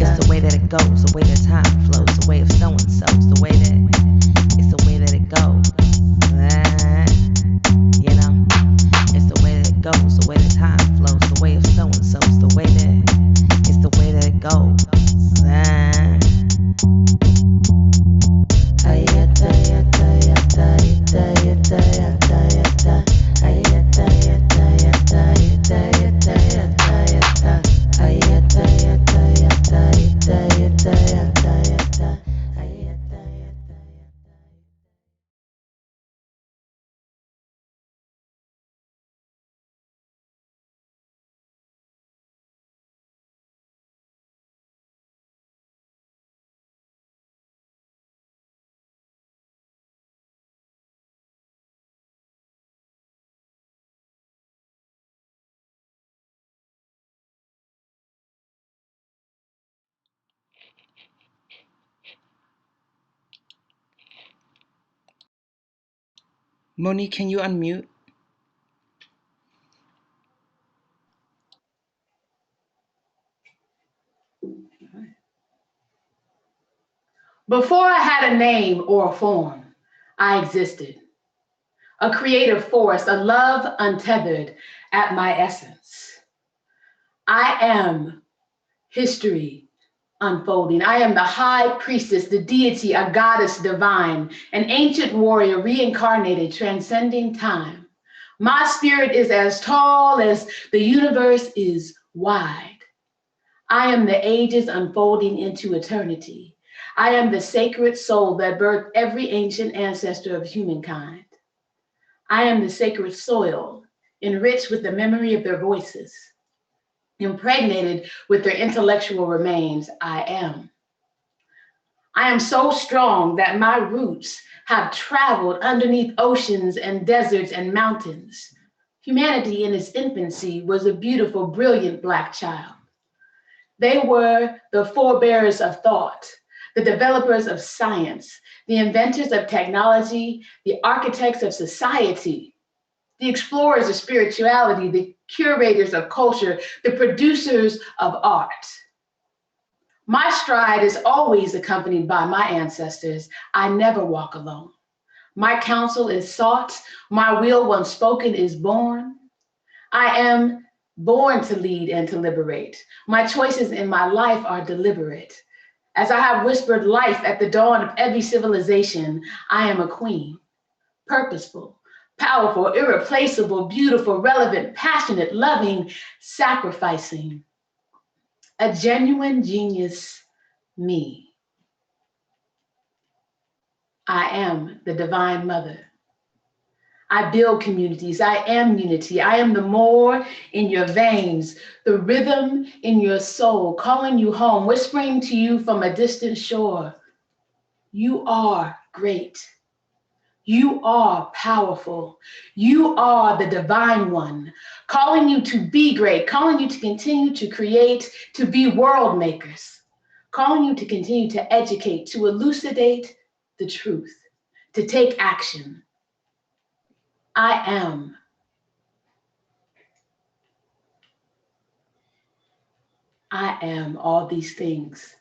It's the way that it goes, the way that time flows, the way of sowing sows, the way that it's the way that it goes. You know, it's the way that it goes, the way that time flows, the way of sowing sows, the way that it's the way that it goes. Monique, can you unmute? Before I had a name or a form, I existed. A creative force, a love untethered at my essence. I am history unfolding. I am the high priestess, the deity, a goddess divine, an ancient warrior reincarnated, transcending time. My spirit is as tall as the universe is wide. I am the ages unfolding into eternity. I am the sacred soul that birthed every ancient ancestor of humankind. I am the sacred soil, enriched with the memory of their voices, impregnated with their intellectual remains. I am so strong that my roots have traveled underneath oceans and deserts and mountains. Humanity in its infancy was a beautiful, brilliant Black child. They were the forebearers of thought, the developers of science, the inventors of technology, the architects of society, the explorers of spirituality, the curators of culture, the producers of art. My stride is always accompanied by my ancestors. I never walk alone. My counsel is sought. My will, once spoken, is born. I am born to lead and to liberate. My choices in my life are deliberate. As I have whispered life at the dawn of every civilization, I am a queen, purposeful, powerful, irreplaceable, beautiful, relevant, passionate, loving, sacrificing, a genuine genius, me. I am the divine mother. I build communities. I am unity. I am the more in your veins, the rhythm in your soul, calling you home, whispering to you from a distant shore. You are great. You are powerful. You are the divine one, calling you to be great, calling you to continue to create, to be world makers, calling you to continue to educate, to elucidate the truth, to take action. I am. I am all these things: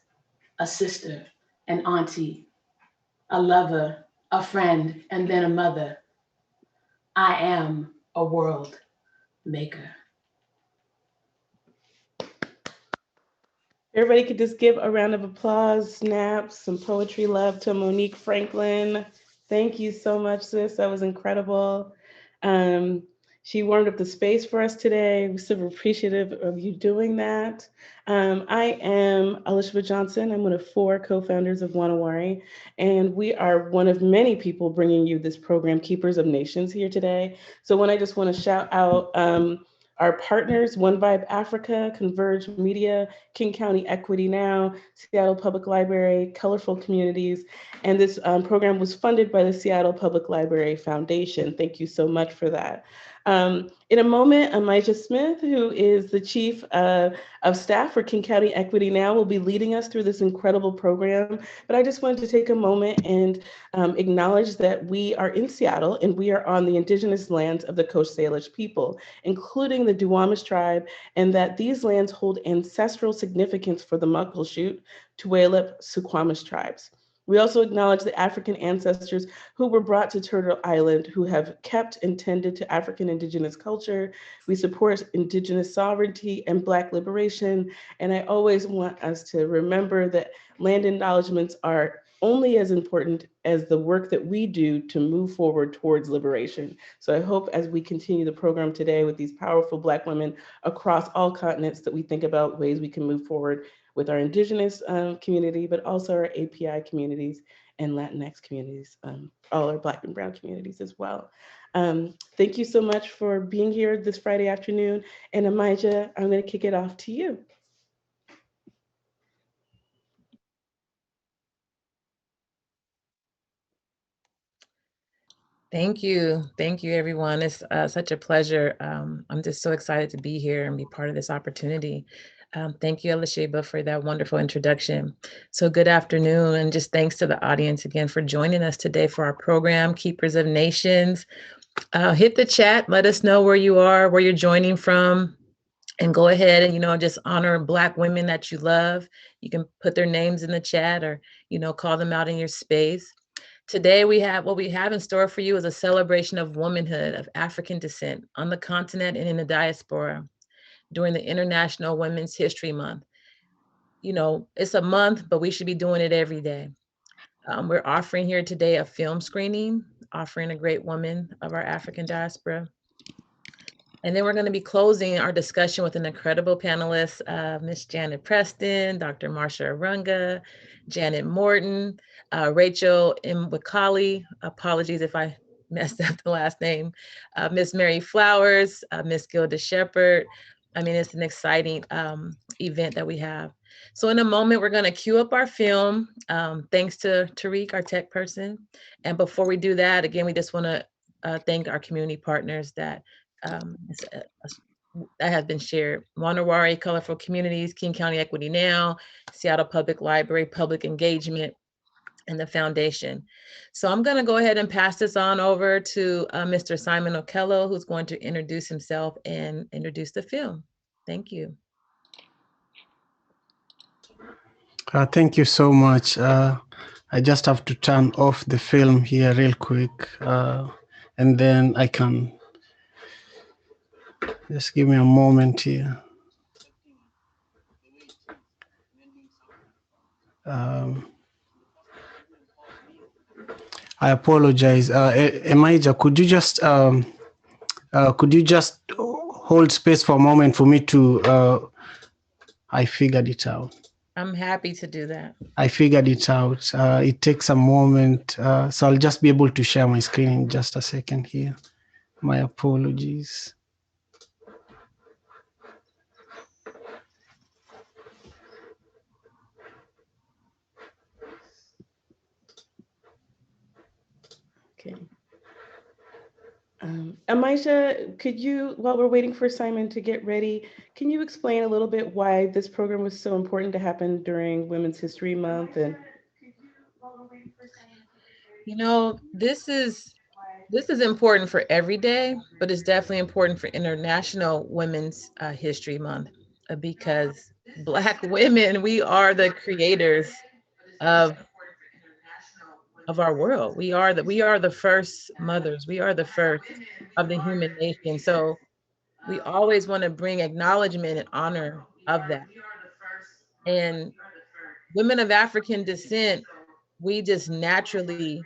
a sister, an auntie, a lover, a friend, and then a mother. I am a world maker. Everybody could just give a round of applause, snaps, some poetry love to Monique Franklin. Thank you so much, sis. That was incredible. She warmed up the space for us today. We're super appreciative of you doing that. I am Elizabeth Johnson. I'm one of 4 co-founders of Na Wari, and we are one of many people bringing you this program, Keepers of Nations, here today. So when I just want to shout out our partners, One Vibe Africa, Converge Media, King County Equity Now, Seattle Public Library, Colorful Communities, and this program was funded by the Seattle Public Library Foundation. Thank you so much for that. In a moment, Amijah Smith, who is the Chief of Staff for King County Equity Now, will be leading us through this incredible program. But I just wanted to take a moment and acknowledge that we are in Seattle and we are on the indigenous lands of the Coast Salish people, including the Duwamish tribe, and that these lands hold ancestral significance for the Muckleshoot, Tulalip, Suquamish tribes. We also acknowledge the African ancestors who were brought to Turtle Island, who have kept and tended to African indigenous culture. We support indigenous sovereignty and Black liberation. And I always want us to remember that land acknowledgements are only as important as the work that we do to move forward towards liberation. So I hope as we continue the program today with these powerful Black women across all continents that we think about ways we can move forward with our indigenous community, but also our API communities and Latinx communities, all our Black and Brown communities as well. Thank you so much for being here this Friday afternoon. And Amijah, I'm going to kick it off to you. Thank you. Thank you, everyone. It's such a pleasure. I'm just so excited to be here and be part of this opportunity. Thank you, Elisheba, for that wonderful introduction. So good afternoon, and just thanks to the audience again for joining us today for our program, Keepers of Nations. Hit the chat, let us know where you are, where you're joining from, and go ahead and, just honor Black women that you love. You can put their names in the chat or, call them out in your space. Today, what we have in store for you is a celebration of womanhood of African descent on the continent and in the diaspora during the International Women's History Month. It's a month, but we should be doing it every day. We're offering here today a film screening, offering a great woman of our African diaspora. And then we're going to be closing our discussion with an incredible panelist, Miss Janet Preston, Dr. Marsha Arunga, Janet Morton, Rachel Mwakali, apologies if I messed up the last name, Miss Mary Flowers, Miss Gilda Shepherd. I mean, it's an exciting event that we have. So in a moment, we're going to cue up our film. Thanks to Tariq, our tech person. And before we do that, again, we just want to thank our community partners that has been shared. Na Wari, Colorful Communities, King County Equity Now, Seattle Public Library, Public Engagement, and the Foundation. So I'm going to go ahead and pass this on over to Mr. Simon Okello, who's going to introduce himself and introduce the film. Thank you. Thank you so much. I just have to turn off the film here real quick, and then I can. Just give me a moment here. I apologize. Amijah, could you just hold space for a moment for me to? I figured it out. I'm happy to do that. I figured it out. It takes a moment, so I'll just be able to share my screen in just a second here. My apologies. Okay. Amijah, could you, while we're waiting for Simon to get ready, can you explain a little bit why this program was so important to happen during Women's History Month? And this is important for every day, but it's definitely important for International Women's History Month because Black women, we are the creators of our world. We are the first mothers. We are the first of the human nation. So we always want to bring acknowledgement and honor of that. And women of African descent, we just naturally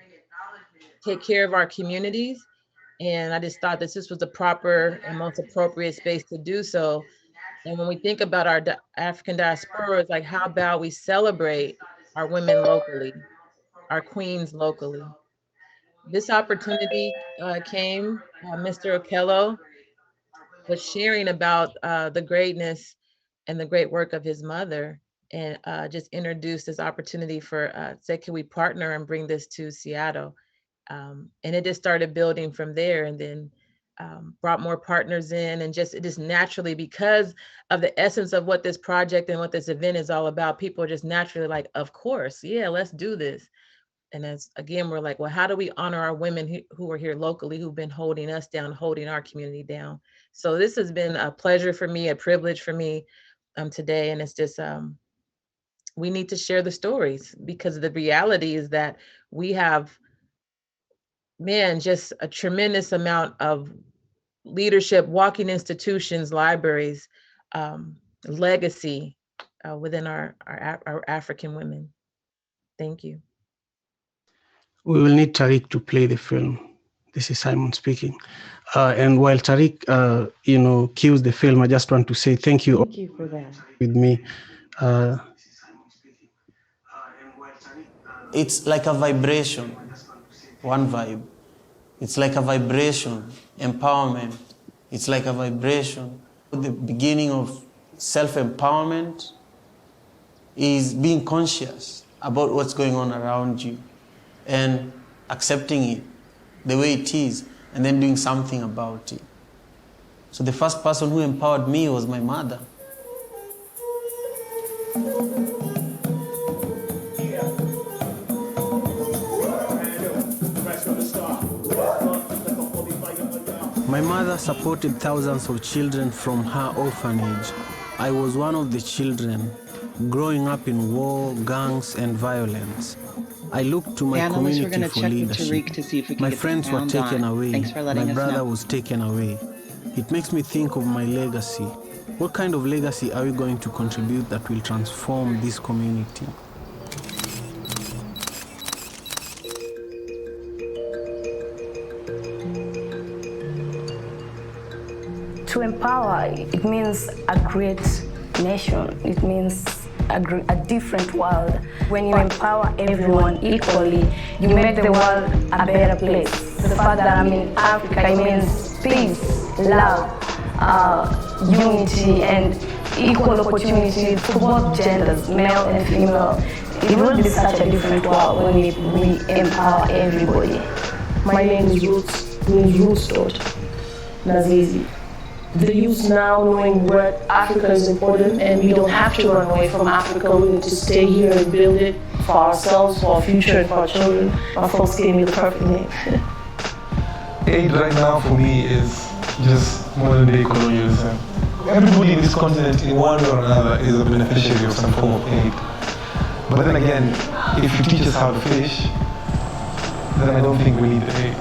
take care of our communities. And I just thought that this was the proper and most appropriate space to do so. And when we think about our African diaspora, it's like, how about we celebrate our women locally, our queens locally? This opportunity came, Mr. Okello was sharing about the greatness and the great work of his mother, and just introduced this opportunity for, said, can we partner and bring this to Seattle? And it just started building from there. And then brought more partners in, and just naturally, because of the essence of what this project and what this event is all about, people are just naturally like, of course, yeah, let's do this. And as again, we're like, well, how do we honor our women who are here locally, who've been holding us down, holding our community down? So this has been a pleasure for me, a privilege for me today. And it's just, we need to share the stories, because the reality is that we have, man, just a tremendous amount of leadership, walking institutions, libraries, legacy within our African women. Thank you. We will need Tariq to play the film. This is Simon speaking. And while Tariq, cues the film, I just want to say thank you for that. with me. It's like a vibration, one vibe. It's like a vibration, empowerment. It's like a vibration. The beginning of self-empowerment is being conscious about what's going on around you and accepting it the way it is, and then doing something about it. So the first person who empowered me was my mother. My mother supported thousands of children from her orphanage. I was one of the children growing up in war, gangs, and violence. I looked to my community for leadership. My friends were taken away. My brother was taken away. It makes me think of my legacy. What kind of legacy are we going to contribute that will transform this community? To empower, it means a great nation. It means a different world. When you empower everyone equally, you make the world a better place. The fact that I'm in Africa, it means peace, love, unity, and equal opportunity for both genders, male and female. It will be such a different world when we empower everybody. My name is Ruth, means Ruth's daughter, Nazizi. The youth now knowing where Africa is important, and we don't have to run away from Africa. We need to stay here and build it for ourselves, for our future, and for our children. My folks gave me the perfect name. Aid right now for me is just modern day colonialism. Everybody in this continent in one way or another is a beneficiary of some form of aid. But then again, if you teach us how to fish, then I don't think we need the aid.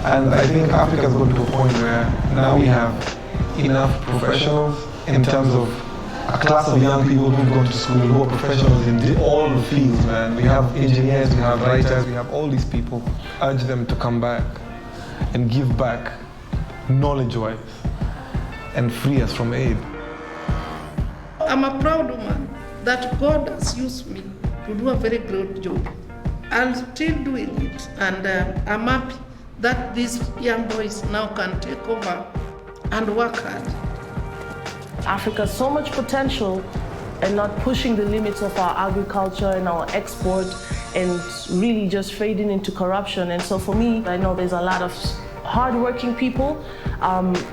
And I think Africa's gotten to a point where now we have enough professionals in terms of a class of young people who've gone to school, who are professionals in all the fields, man. We have engineers, we have writers, we have all these people. Urge them to come back and give back knowledge-wise and free us from aid. I'm a proud woman that God has used me to do a very great job. I'm still doing it, and I'm happy that these young boys now can take over and work hard. Africa has so much potential, and not pushing the limits of our agriculture and our export, and really just fading into corruption. And so for me, I know there's a lot of hardworking people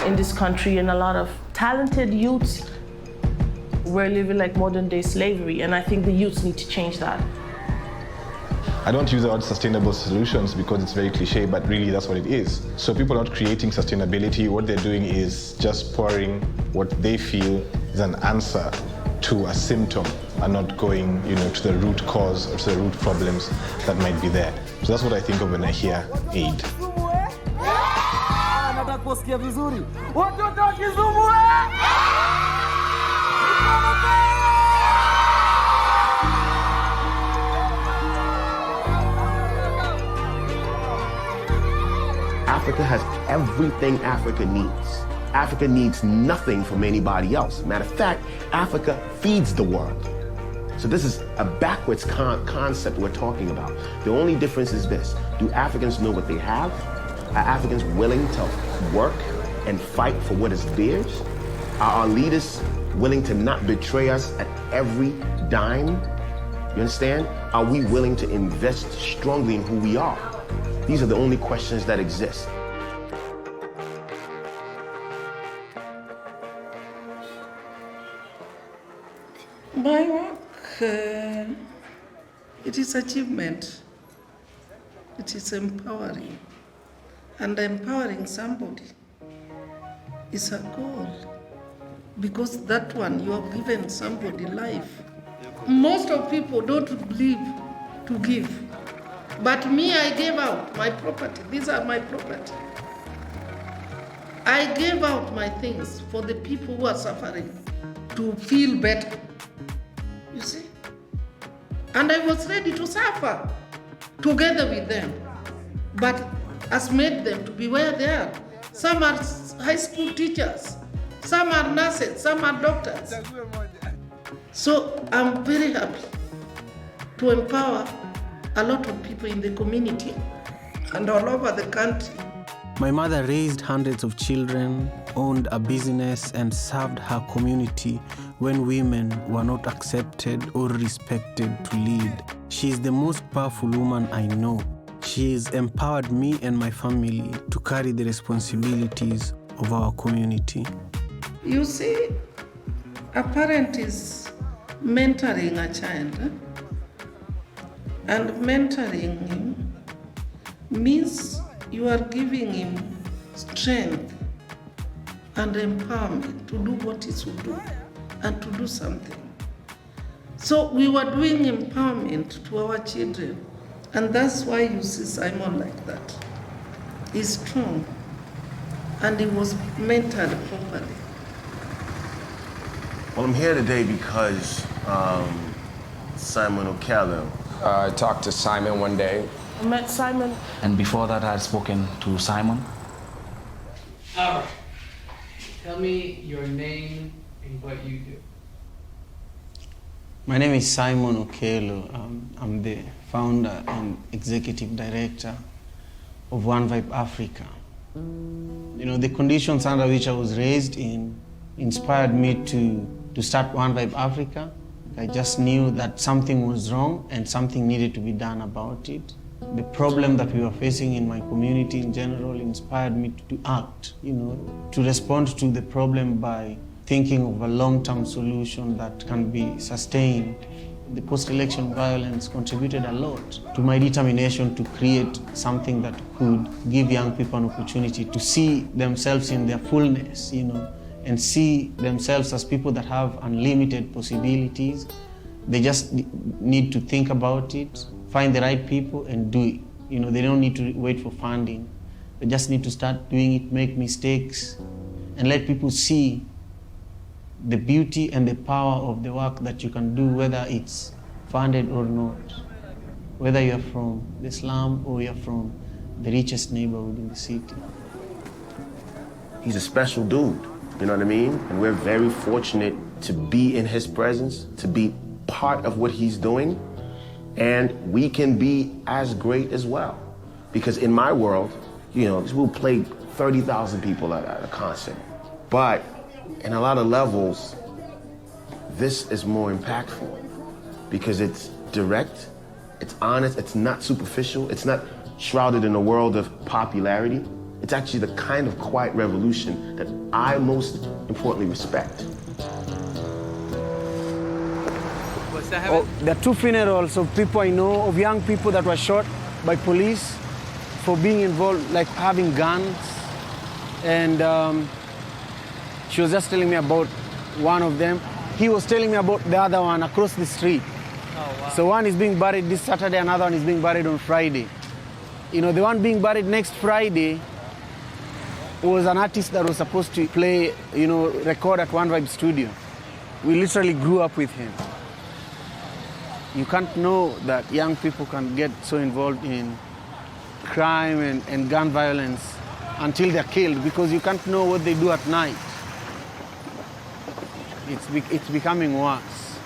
in this country and a lot of talented youths. We're living like modern day slavery, and I think the youths need to change that. I don't use the word sustainable solutions because it's very cliche, but really that's what it is. So people are not creating sustainability. What they're doing is just pouring what they feel is an answer to a symptom and not going, to the root cause or to the root problems that might be there. So that's what I think of when I hear aid. Africa has everything Africa needs. Africa needs nothing from anybody else. Matter of fact, Africa feeds the world. So this is a backwards concept we're talking about. The only difference is this: do Africans know what they have? Are Africans willing to work and fight for what is theirs? Are our leaders willing to not betray us at every dime? You understand? Are we willing to invest strongly in who we are? These are the only questions that exist. My work, it is achievement. It is empowering. And empowering somebody is a goal. Because that one, you have given somebody life. Most of people don't believe to give. But me, I gave out my property. These are my property. I gave out my things for the people who are suffering to feel better. You see? And I was ready to suffer together with them. But has made them to be where they are. Some are high school teachers, some are nurses, some are doctors. So I'm very happy to empower a lot of people in the community and all over the country. My mother raised hundreds of children, owned a business, and served her community when women were not accepted or respected to lead. She is the most powerful woman I know. She has empowered me and my family to carry the responsibilities of our community. You see, a parent is mentoring a child, and mentoring him means you are giving him strength and empowerment to do what he should do and to do something. So we were doing empowerment to our children, and that's why you see Simon like that. He's strong, and he was mentored properly. Well, I'm here today because Simon Okello. I talked to Simon one day. I met Simon. And before that, I had spoken to Simon. All right. Tell me your name and what you do. My name is Simon Okello. I'm the founder and executive director of One Vibe Africa. You know, the conditions under which I was raised in inspired me to start One Vibe Africa. I just knew that something was wrong and something needed to be done about it. The problem that we were facing in my community in general inspired me to act, to respond to the problem by thinking of a long-term solution that can be sustained. The post-election violence contributed a lot to my determination to create something that could give young people an opportunity to see themselves in their fullness, and see themselves as people that have unlimited possibilities. They just need to think about it, find the right people and do it. They don't need to wait for funding. They just need to start doing it, make mistakes, and let people see the beauty and the power of the work that you can do, whether it's funded or not, whether you're from the slum or you're from the richest neighborhood in the city. He's a special dude, you know what I mean? And we're very fortunate to be in his presence, to be part of what he's doing, and we can be as great as well. Because in my world, we'll play 30,000 people at a concert, but in a lot of levels, this is more impactful because it's direct, it's honest, it's not superficial, it's not shrouded in a world of popularity. It's actually the kind of quiet revolution that I most importantly respect. What's that happening? There are two funerals of people I know, of young people that were shot by police for being involved, like having guns. And she was just telling me about one of them. He was telling me about the other one across the street. Oh, wow. So one is being buried this Saturday, another one is being buried on Friday. The one being buried next Friday was an artist that was supposed to play, record at One Vibe Studio. We literally grew up with him. You can't know that young people can get so involved in crime and gun violence until they're killed, because you can't know what they do at night. It's becoming worse.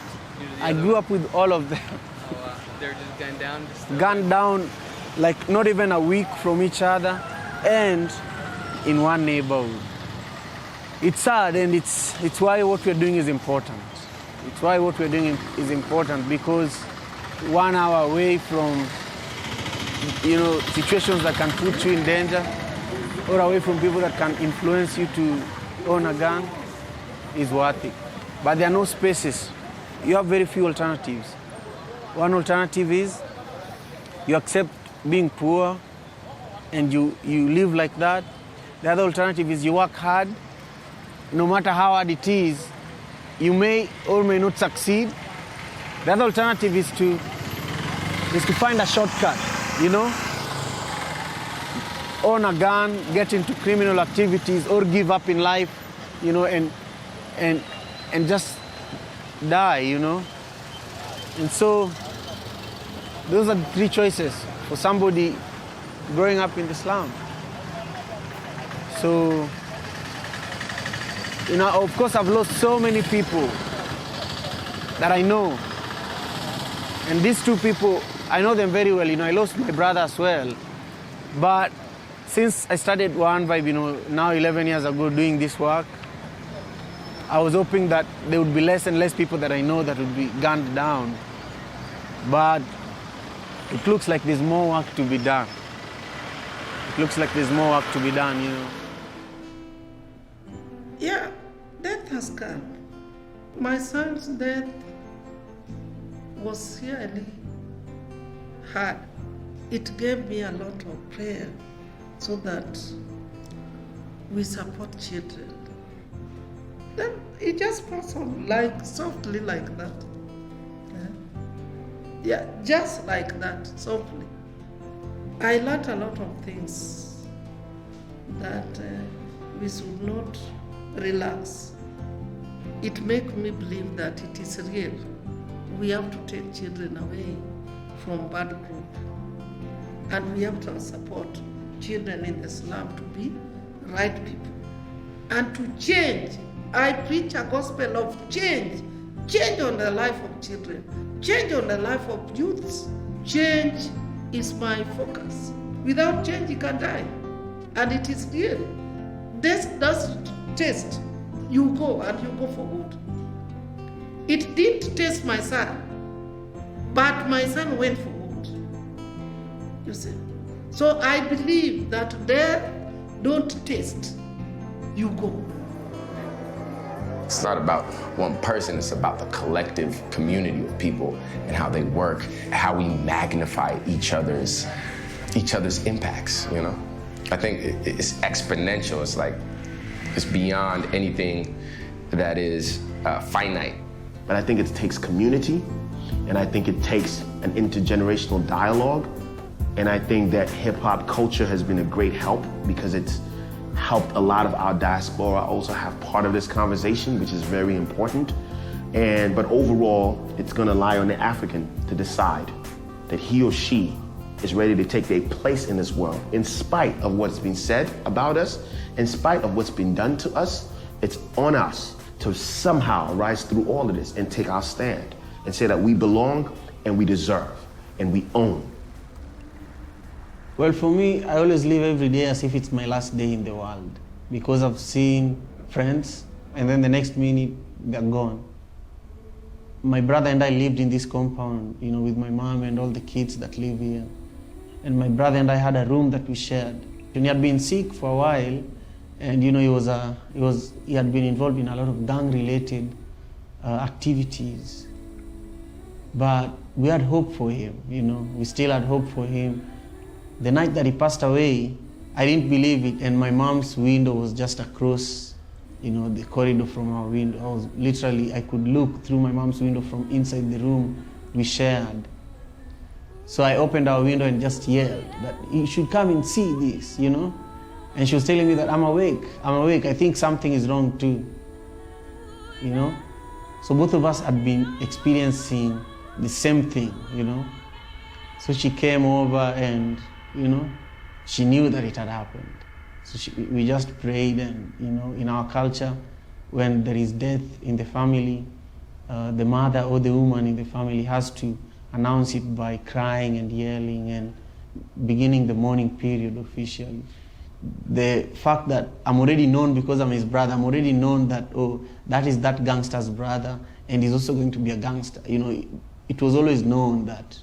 I grew up with all of them. Oh, wow. They're just gunned down? Gunned down, like not even a week from each other, and in one neighborhood. It's sad, and it's why what we're doing is important. It's why what we're doing is important, because 1 hour away from, situations that can put you in danger, or away from people that can influence you to own a gun, is worth it. But there are no spaces you have very few alternatives. One alternative is you accept being poor and you live like that. The other alternative is you work hard. No matter how hard it is, you may or may not succeed. The other alternative is to find a shortcut, you know? Own a gun, get into criminal activities, or give up in life, you know, and just die, you know? And so those are the three choices for somebody growing up in the slum. So, you know, of course I've lost so many people that I know. And these two people, I know them very well. You know, I lost my brother as well. But since I started One Vibe, you know, now 11 years ago doing this work, I was hoping that there would be less and less people that I know that would be gunned down. But it looks like there's more work to be done. It looks like there's more work to be done, you know. Yeah, death has come. My son's death was really hard. It gave me a lot of prayer so that we support children. Then it just passed on like softly like that. Yeah, just like that, softly. I learned a lot of things that we should not relax. It makes me believe that it is real. We have to take children away from bad group. And we have to support children in the slum to be right people. And to change. I preach a gospel of change. Change on the life of children. Change on the life of youths. Change is my focus. Without change, you can die. And it is real. Death doesn't taste. You go and you go for good. It didn't taste my son, but my son went for good. You see? So I believe that death don't taste. You go. It's not about one person, it's about the collective community of people and how they work, how we magnify each other's impacts, you know? I think it's exponential. It's like, it's beyond anything that is finite. But I think it takes community, and I think it takes an intergenerational dialogue, and I think that hip-hop culture has been a great help because it's helped a lot of our diaspora also have part of this conversation, which is very important. But overall, it's gonna lie on the African to decide that he or she is ready to take their place in this world. In spite of what's been said about us, in spite of what's been done to us, it's on us to somehow rise through all of this and take our stand and say that we belong and we deserve and we own. Well, for me, I always live every day as if it's my last day in the world because I've seen friends and then the next minute they're gone. My brother and I lived in this compound, you know, with my mom and all the kids that live here. And my brother and I had a room that we shared. And he had been sick for a while, and you know, he had been involved in a lot of gang-related activities. But we had hope for him, you know. We still had hope for him. The night that he passed away, I didn't believe it, and my mom's window was just across, you know, the corridor from our window. I could look through my mom's window from inside the room we shared. So I opened our window and just yelled that you should come and see this, you know? And she was telling me that I'm awake, I think something is wrong too, you know? So both of us had been experiencing the same thing, you know? So she came over and, you know, she knew that it had happened. So we just prayed, and, you know, in our culture, when there is death in the family, the mother or the woman in the family has to announce it by crying and yelling and beginning the mourning period officially. The fact that I'm already known because I'm his brother, I'm already known that, oh, that is that gangster's brother, and he's also going to be a gangster. You know, it was always known that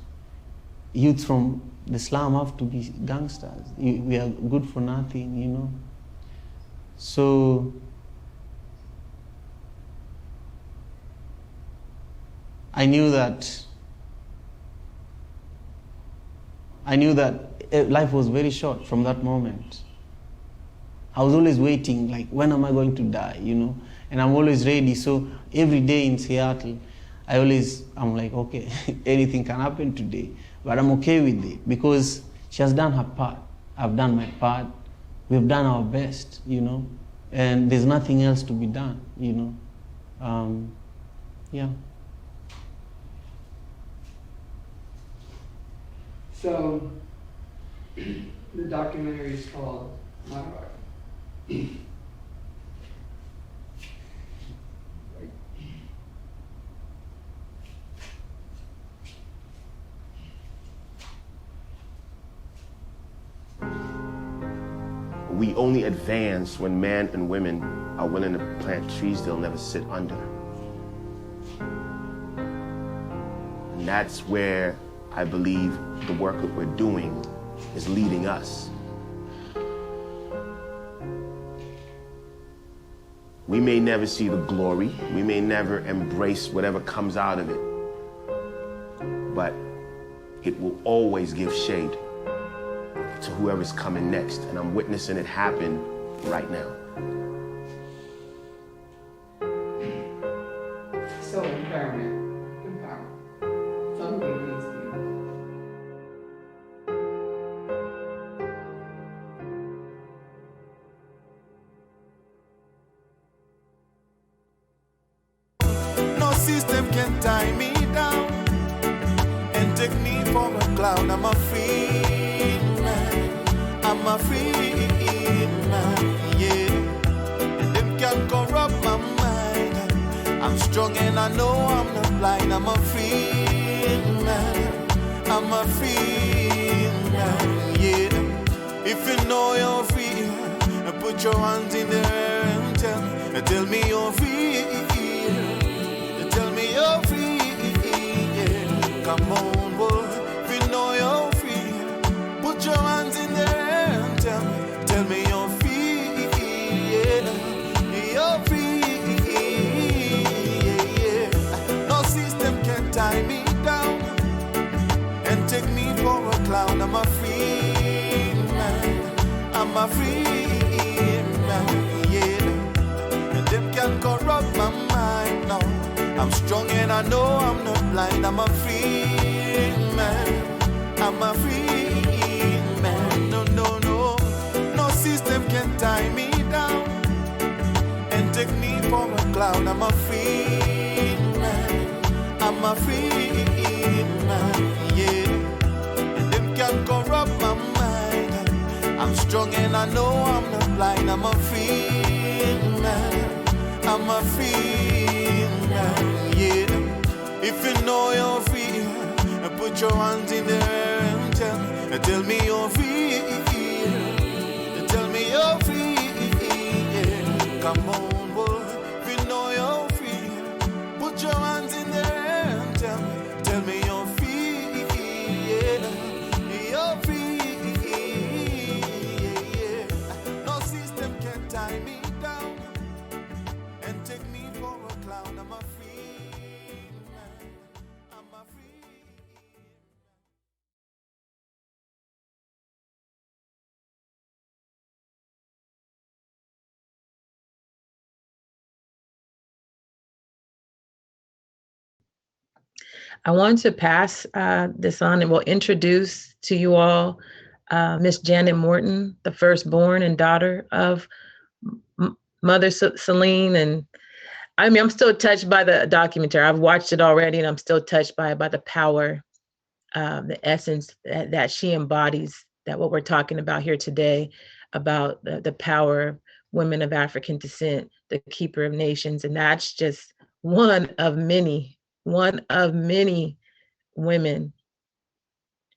youths from the slum have to be gangsters. We are good for nothing, you know. So I knew that life was very short from that moment. I was always waiting, like, when am I going to die, you know? And I'm always ready. So every day in Seattle, I'm like, okay, anything can happen today, but I'm okay with it because she has done her part. I've done my part. We've done our best, you know? And there's nothing else to be done, you know? Yeah. So, the documentary is called Na Wari. We only advance when men and women are willing to plant trees they'll never sit under. And that's where I believe the work that we're doing is leading us. We may never see the glory, we may never embrace whatever comes out of it, but it will always give shade to whoever's coming next, and I'm witnessing it happen right now. So empowerment. Something needs to be. No system can tie me down and take me for a clown. I'm a free man. I'm a free man, yeah. And them can corrupt my mind. I'm strong and I know I'm not blind. I'm a free man. I'm a free man, yeah. If you know you're free, put your hands in the air and tell me you're free. Tell me you're free, yeah. Come on, boy. If you know you're free, put your hands in the air and tell me you're free, yeah. You're free, yeah. No system can tie me down and take me for a clown. I'm a free man. I'm a free man, yeah. And them can corrupt my mind now. I'm strong and I know I'm not blind. I'm a free man. I'm a free man. No, no, no. No system can tie me down and take me for a clown. I'm a free man. I'm a free man, yeah. And them can corrupt my mind. I'm strong and I know I'm not blind. I'm a free man. I'm a free man, yeah. If you know you're free, put your hands in the air and tell me you're free. Tell me you're free, yeah. Come on, boy. If you know you're free, put your hands in the air and tell me you're free, yeah. You're free, yeah. No system can tie me down and take me for a clown. I'm a free man. I'm a free. I want to pass this on and we'll introduce to you all Miss Janet Morton, the firstborn and daughter of Mother Celine. And I mean, I'm still touched by the documentary. I've watched it already and I'm still touched by the power, the essence that she embodies, that what we're talking about here today, about the power of women of African descent, the keeper of nations. And that's just one of many women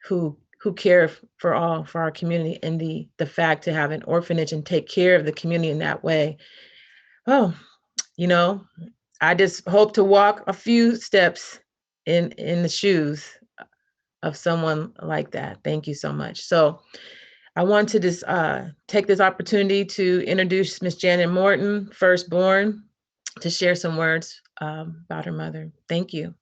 who care for our community, and the fact to have an orphanage and take care of the community in that way. Oh, you know, I just hope to walk a few steps in the shoes of someone like that. Thank you so much. So I want to just take this opportunity to introduce Miss Janet Morton, firstborn, to share some words about her mother. Thank you.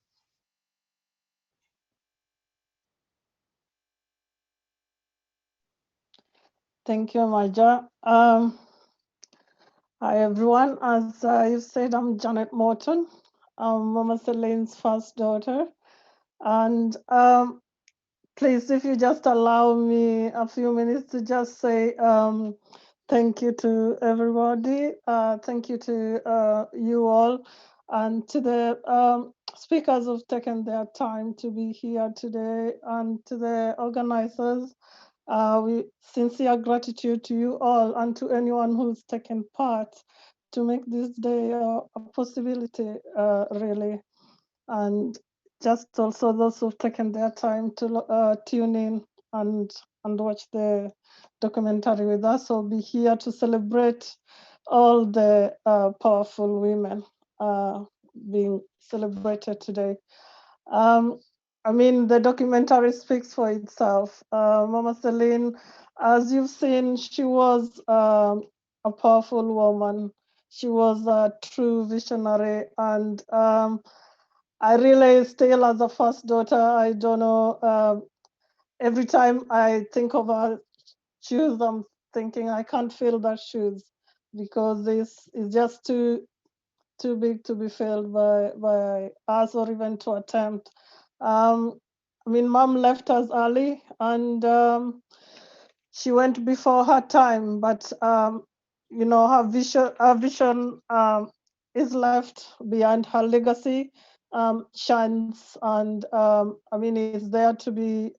Thank you, Maja. Hi, everyone. As you said, I'm Janet Morton. I'm Mama Celine's first daughter. And please, if you just allow me a few minutes to just say thank you to everybody. Thank you to you all and to the speakers who've taken their time to be here today and to the organizers. We sincere gratitude to you all and to anyone who's taken part to make this day a possibility, really. And just also those who've taken their time to tune in and watch the documentary with us. We'll be here to celebrate all the powerful women being celebrated today. Um, I mean, the documentary speaks for itself. Mama Celine, as you've seen, she was a powerful woman. She was a true visionary. And I really still, as a first daughter, I don't know, every time I think of her shoes, I'm thinking I can't fill that shoes because this is just too big to be filled by us or even to attempt. I mean, mom left us early and she went before her time, but you know, her vision is left behind. Her legacy shines, and I mean, it's there to be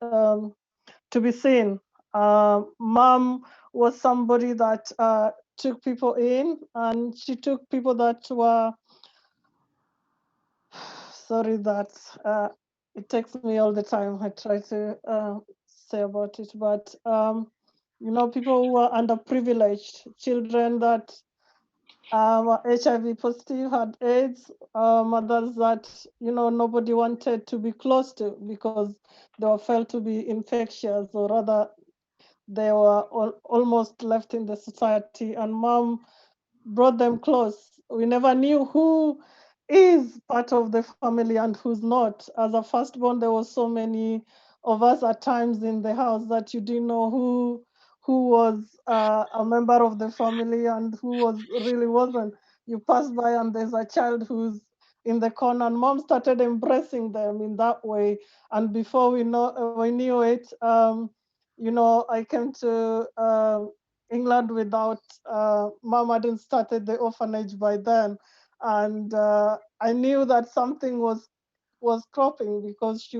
seen. Mom was somebody that took people in, and she took people that were sorry that it takes me all the time. I try to say about it, but you know, people who are underprivileged, children that were HIV positive, had AIDS, mothers that, you know, nobody wanted to be close to because they were felt to be infectious, or rather they were almost left in the society, and mom brought them close. We never knew who is part of the family and who's not. As a firstborn, there were so many of us at times in the house that you didn't know who was a member of the family and who was really wasn't. You pass by and there's a child who's in the corner, and mom started embracing them in that way. And before we knew it, you know, I came to England without mom hadn't started the orphanage by then, and I knew that something was cropping because she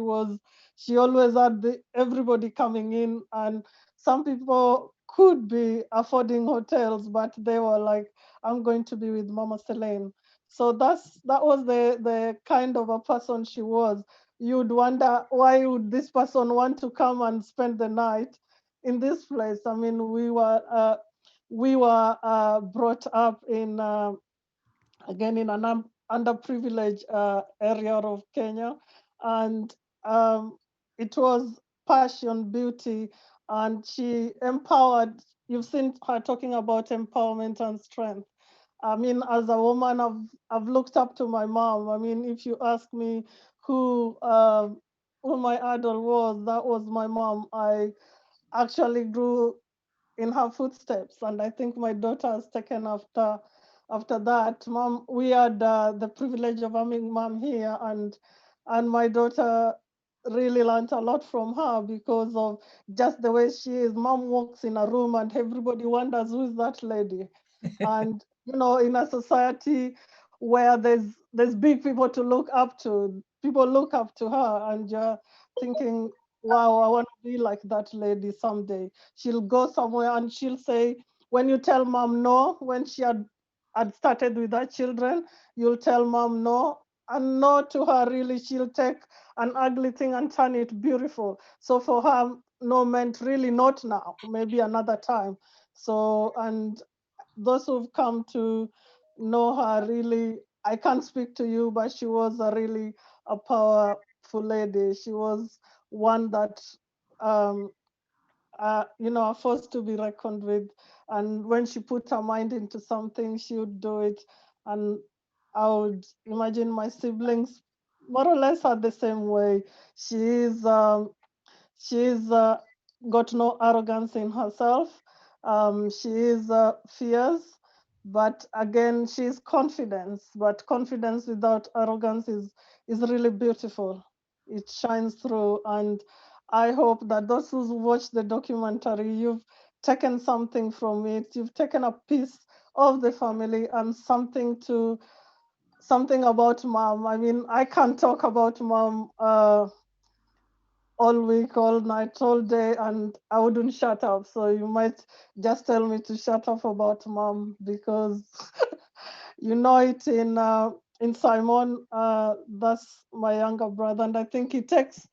always had everybody coming in, and some people could be affording hotels, but they were like, I'm going to be with Mama Selene. So that was the kind of a person she was. You'd wonder, why would this person want to come and spend the night in this place? I mean, we were brought up in again in an underprivileged area of Kenya, and it was passion, beauty, and she empowered. You've seen her talking about empowerment and strength. I mean, as a woman, I've looked up to my mom. I mean, if you ask me who my idol was, that was my mom. I actually grew in her footsteps, and I think my daughter has taken after that. Mom, we had the privilege of having mom here, and my daughter really learned a lot from her because of just the way she is. Mom walks in a room and everybody wonders, who is that lady? And you know, in a society where there's big people to look up to, people look up to her, and you're thinking, wow, I want to be like that lady someday. She'll go somewhere and she'll say, when you tell mom no, when she had started with her children, you'll tell mom no, and no to her, really, she'll take an ugly thing and turn it beautiful. So for her, no meant really not now, maybe another time. So, and those who've come to know her, really, I can't speak to you, but she was really a powerful lady. She was one that um, you know, a force to be reckoned with. And when she put her mind into something, she would do it. And I would imagine my siblings more or less are the same way. She's got no arrogance in herself. She is fierce, but again, she is confidence. But confidence without arrogance is really beautiful. It shines through, and I hope that those who watch the documentary, you've taken something from it. You've taken a piece of the family and something about mom. I mean, I can't talk about mom all week, all night, all day, and I wouldn't shut up. So you might just tell me to shut up about mom because you know it in Simon. That's my younger brother, and I think it takes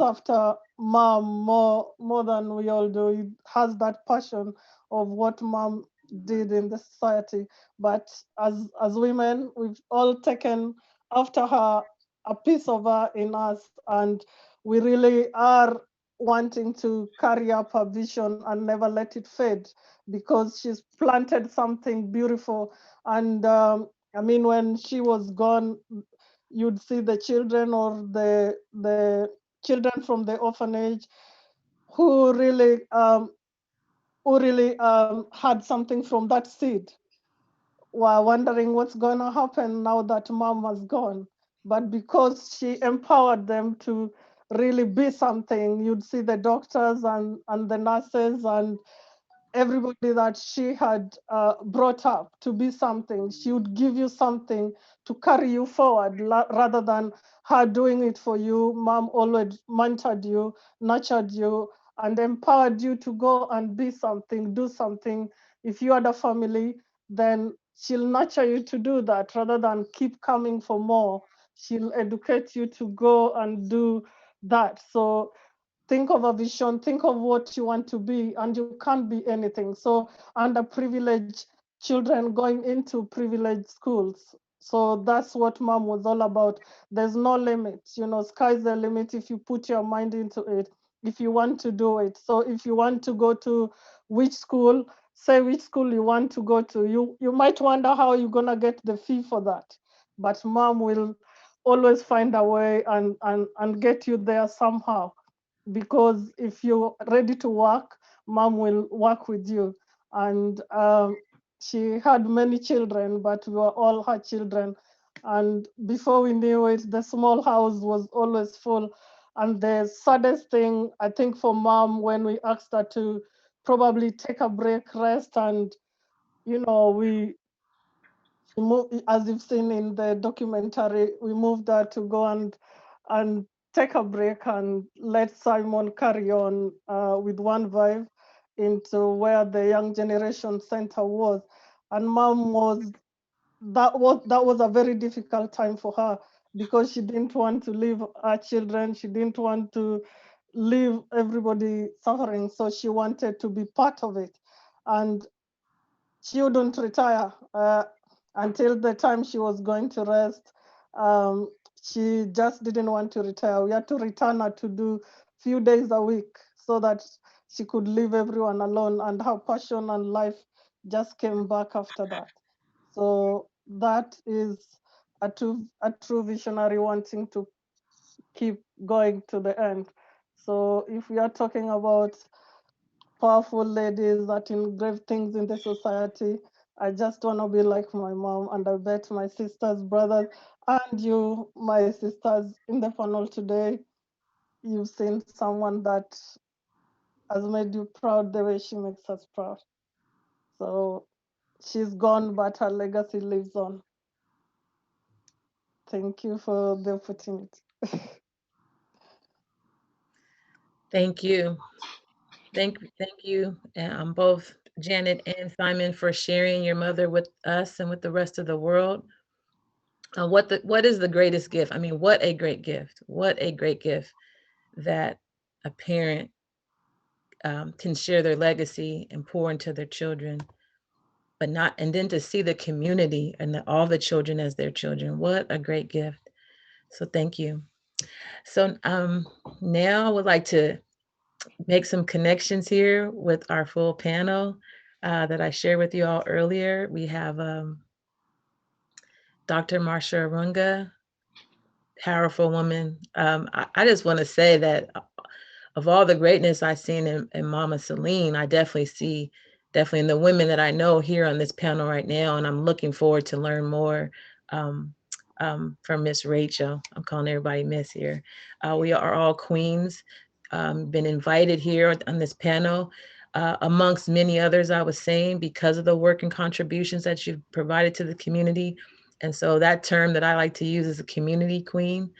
after mom more than we all do. It has that passion of what mom did in the society. But as women, we've all taken after her a piece of her in us, and we really are wanting to carry up her vision and never let it fade because she's planted something beautiful. And I mean, when she was gone, you'd see the children or the children from the orphanage who really had something from that seed were wondering what's going to happen now that mom has gone. But because she empowered them to really be something, you'd see the doctors and the nurses and everybody that she had brought up to be something. She would give you something to carry you forward rather than her doing it for you. Mom always mentored you, nurtured you, and empowered you to go and be something, do something. If you had a family, then she'll nurture you to do that rather than keep coming for more. She'll educate you to go and do that. So think of a vision, think of what you want to be, and you can't be anything. So underprivileged children going into privileged schools. So that's what mom was all about. There's no limit, sky's the limit if you put your mind into it, if you want to do it. So if you want to go to which school, say which school you want to go to. You might wonder how you're gonna get the fee for that, but mom will always find a way and get you there somehow, because if you're ready to work, mom will work with you. And she had many children, but we were all her children. And before we knew it, the small house was always full. And the saddest thing, I think, for mom, when we asked her to probably take a break, rest, and we as you've seen in the documentary, we moved her to go and take a break and let Simon carry on with One Vibe into where the Young Generation Center was. And mom that was a very difficult time for her because she didn't want to leave her children. She didn't want to leave everybody suffering. So she wanted to be part of it. And she wouldn't retire until the time she was going to rest. She just didn't want to retire. We had to return her to do few days a week so that she could leave everyone alone, and her passion and life just came back after that. So that is a true visionary wanting to keep going to the end. So if we are talking about powerful ladies that engrave things in the society, I just want to be like my mom, and I bet my sisters, brothers, and you, my sisters, in the panel today, you've seen someone that has made you proud the way she makes us proud. So she's gone, but her legacy lives on. Thank you for the opportunity. Thank you. Thank you, both Janet and Simon, for sharing your mother with us and with the rest of the world. What is the greatest gift? I mean, what a great gift! What a great gift that a parent can share their legacy and pour into their children, and then to see the community and all the children as their children. What a great gift! So thank you. So now I would like to make some connections here with our full panel that I shared with you all earlier. We have Dr. Marsha Arunga, powerful woman. I just want to say that of all the greatness I've seen in Mama Celine, I definitely see in the women that I know here on this panel right now, and I'm looking forward to learn more from Miss Rachel. I'm calling everybody Miss here. We are all queens, been invited here on this panel, amongst many others, I was saying, because of the work and contributions that you've provided to the community. And so that term that I like to use is a community queen.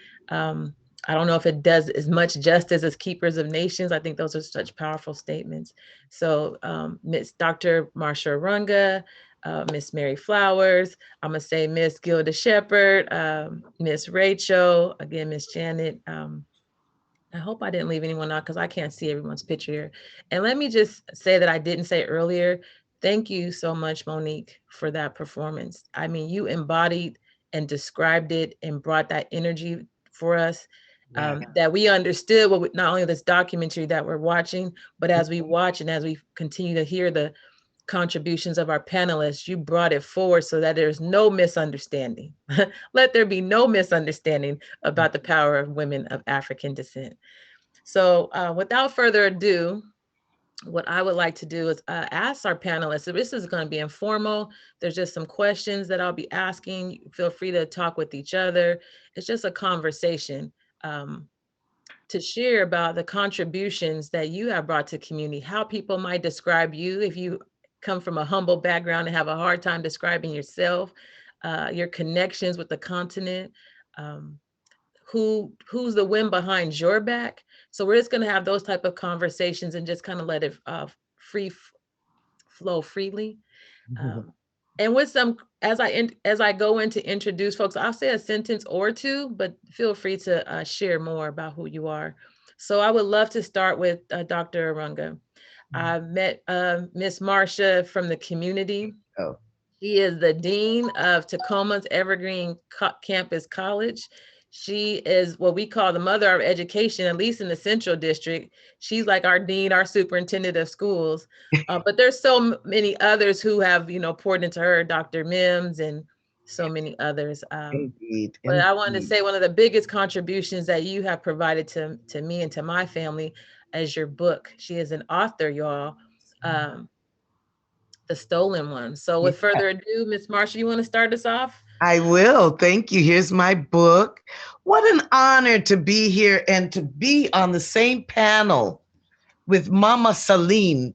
I don't know if it does as much justice as Keepers of Nations. I think those are such powerful statements. So Miss Dr. Marsha Runga, Miss Mary Flowers, I'm gonna say Miss Gilda Shepherd, Miss Rachel, again, Miss Janet. I hope I didn't leave anyone out because I can't see everyone's picture here. And let me just say that I didn't say earlier, thank you so much, Monique, for that performance. I mean, you embodied and described it and brought that energy for us, that we understood what not only this documentary that we're watching, but as we watch and as we continue to hear the contributions of our panelists, you brought it forward so that there's no misunderstanding. Let there be no misunderstanding about the power of women of African descent. So without further ado, what I would like to do is ask our panelists, so this is going to be informal. There's just some questions that I'll be asking. Feel free to talk with each other. It's just a conversation to share about the contributions that you have brought to community, how people might describe you if you come from a humble background and have a hard time describing yourself, your connections with the continent, who's the wind behind your back. So we're just going to have those type of conversations and just kind of let it flow freely. And with some, as I go in to introduce folks, I'll say a sentence or two, but feel free to share more about who you are. So I would love to start with Dr. Arunga. I met Miss Marsha from the community. Oh. She is the Dean of Tacoma's Evergreen Campus College. She is what we call the mother of education, at least in the Central District. She's like our dean, our superintendent of schools. But there's so many others who have, poured into her, Dr. Mims and so many others. Indeed. But I wanted to say one of the biggest contributions that you have provided to me and to my family as your book. She is an author, y'all. The Stolen One. So with further ado, Ms. Marsha, you want to start us off? I will. Thank you. Here's my book. What an honor to be here and to be on the same panel with Mama Celine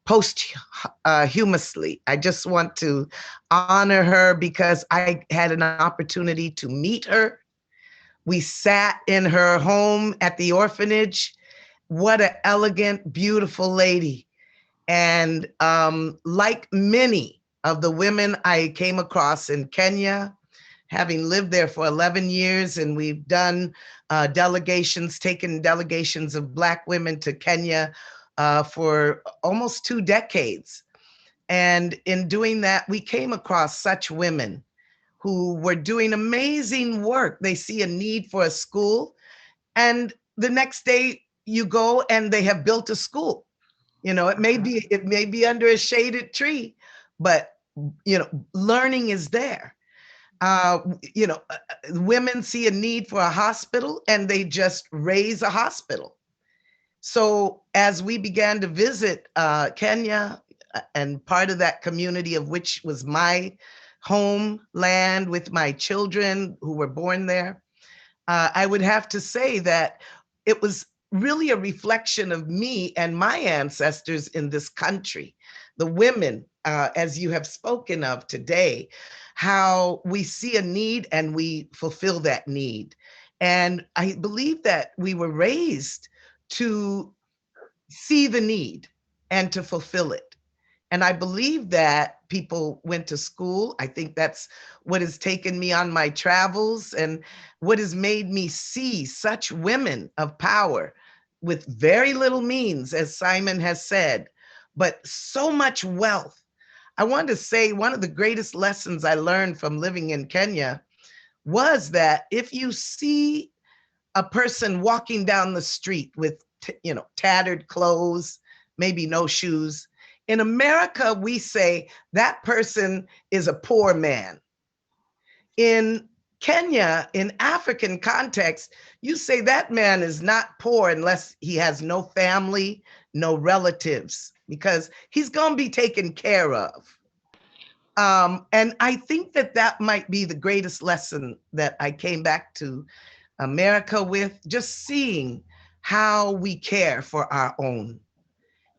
posthumously. I just want to honor her because I had an opportunity to meet her. We sat in her home at the orphanage. What an elegant, beautiful lady. And like many of the women I came across in Kenya, having lived there for 11 years, and we've done taken delegations of Black women to Kenya for almost 2 decades. And in doing that, we came across such women who were doing amazing work. They see a need for a school, and the next day you go and they have built a school. It may be under a shaded tree, but learning is there. Women see a need for a hospital and they just raise a hospital. So as we began to visit Kenya, and part of that community of which was my homeland with my children who were born there, I would have to say that it was really a reflection of me and my ancestors in this country. The women, as you have spoken of today, how we see a need and we fulfill that need. And I believe that we were raised to see the need and to fulfill it. And I believe that people went to school. I think that's what has taken me on my travels and what has made me see such women of power with very little means, as Simon has said, but so much wealth. I want to say one of the greatest lessons I learned from living in Kenya was that if you see a person walking down the street with, tattered clothes, maybe no shoes, in America, we say that person is a poor man. In Kenya, in African context, you say that man is not poor unless he has no family, no relatives, because he's going to be taken care of. And I think that that might be the greatest lesson that I came back to America with, just seeing how we care for our own.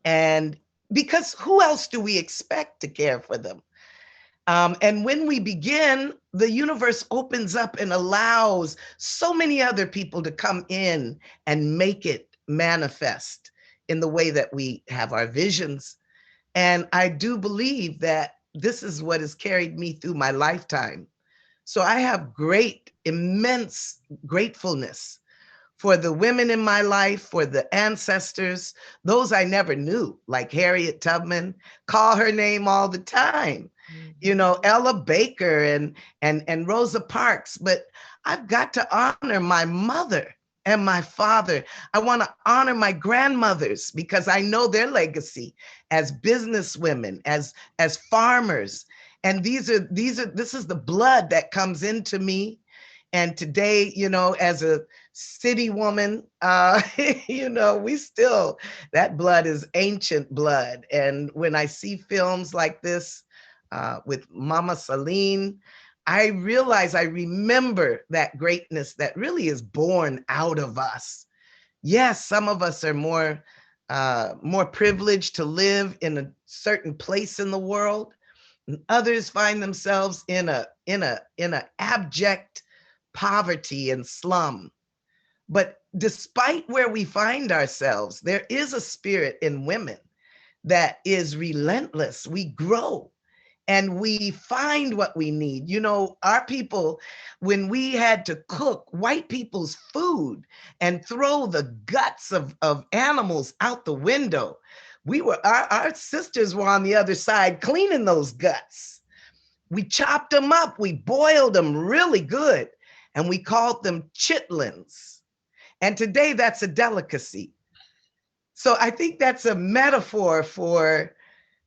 And because who else do we expect to care for them? And when we begin, the universe opens up and allows so many other people to come in and make it manifest in the way that we have our visions. And I do believe that this is what has carried me through my lifetime. So I have immense gratefulness for the women in my life, for the ancestors, those I never knew, like Harriet Tubman, call her name all the time. You know, Ella Baker and Rosa Parks, but I've got to honor my mother and my father. I want to honor my grandmothers because I know their legacy as businesswomen, as farmers. And this is the blood that comes into me. And today, you know, as a city woman, you know, that blood is ancient blood. And when I see films like this, with Mama Celine, I remember that greatness that really is born out of us. Yes, some of us are more privileged to live in a certain place in the world, and others find themselves in a abject poverty and slum. But despite where we find ourselves, there is a spirit in women that is relentless. We grow. And we find what we need. You know, our people, when we had to cook white people's food and throw the guts of animals out the window, our sisters were on the other side cleaning those guts. We chopped them up, we boiled them really good, and we called them chitlins. And today that's a delicacy. So I think that's a metaphor for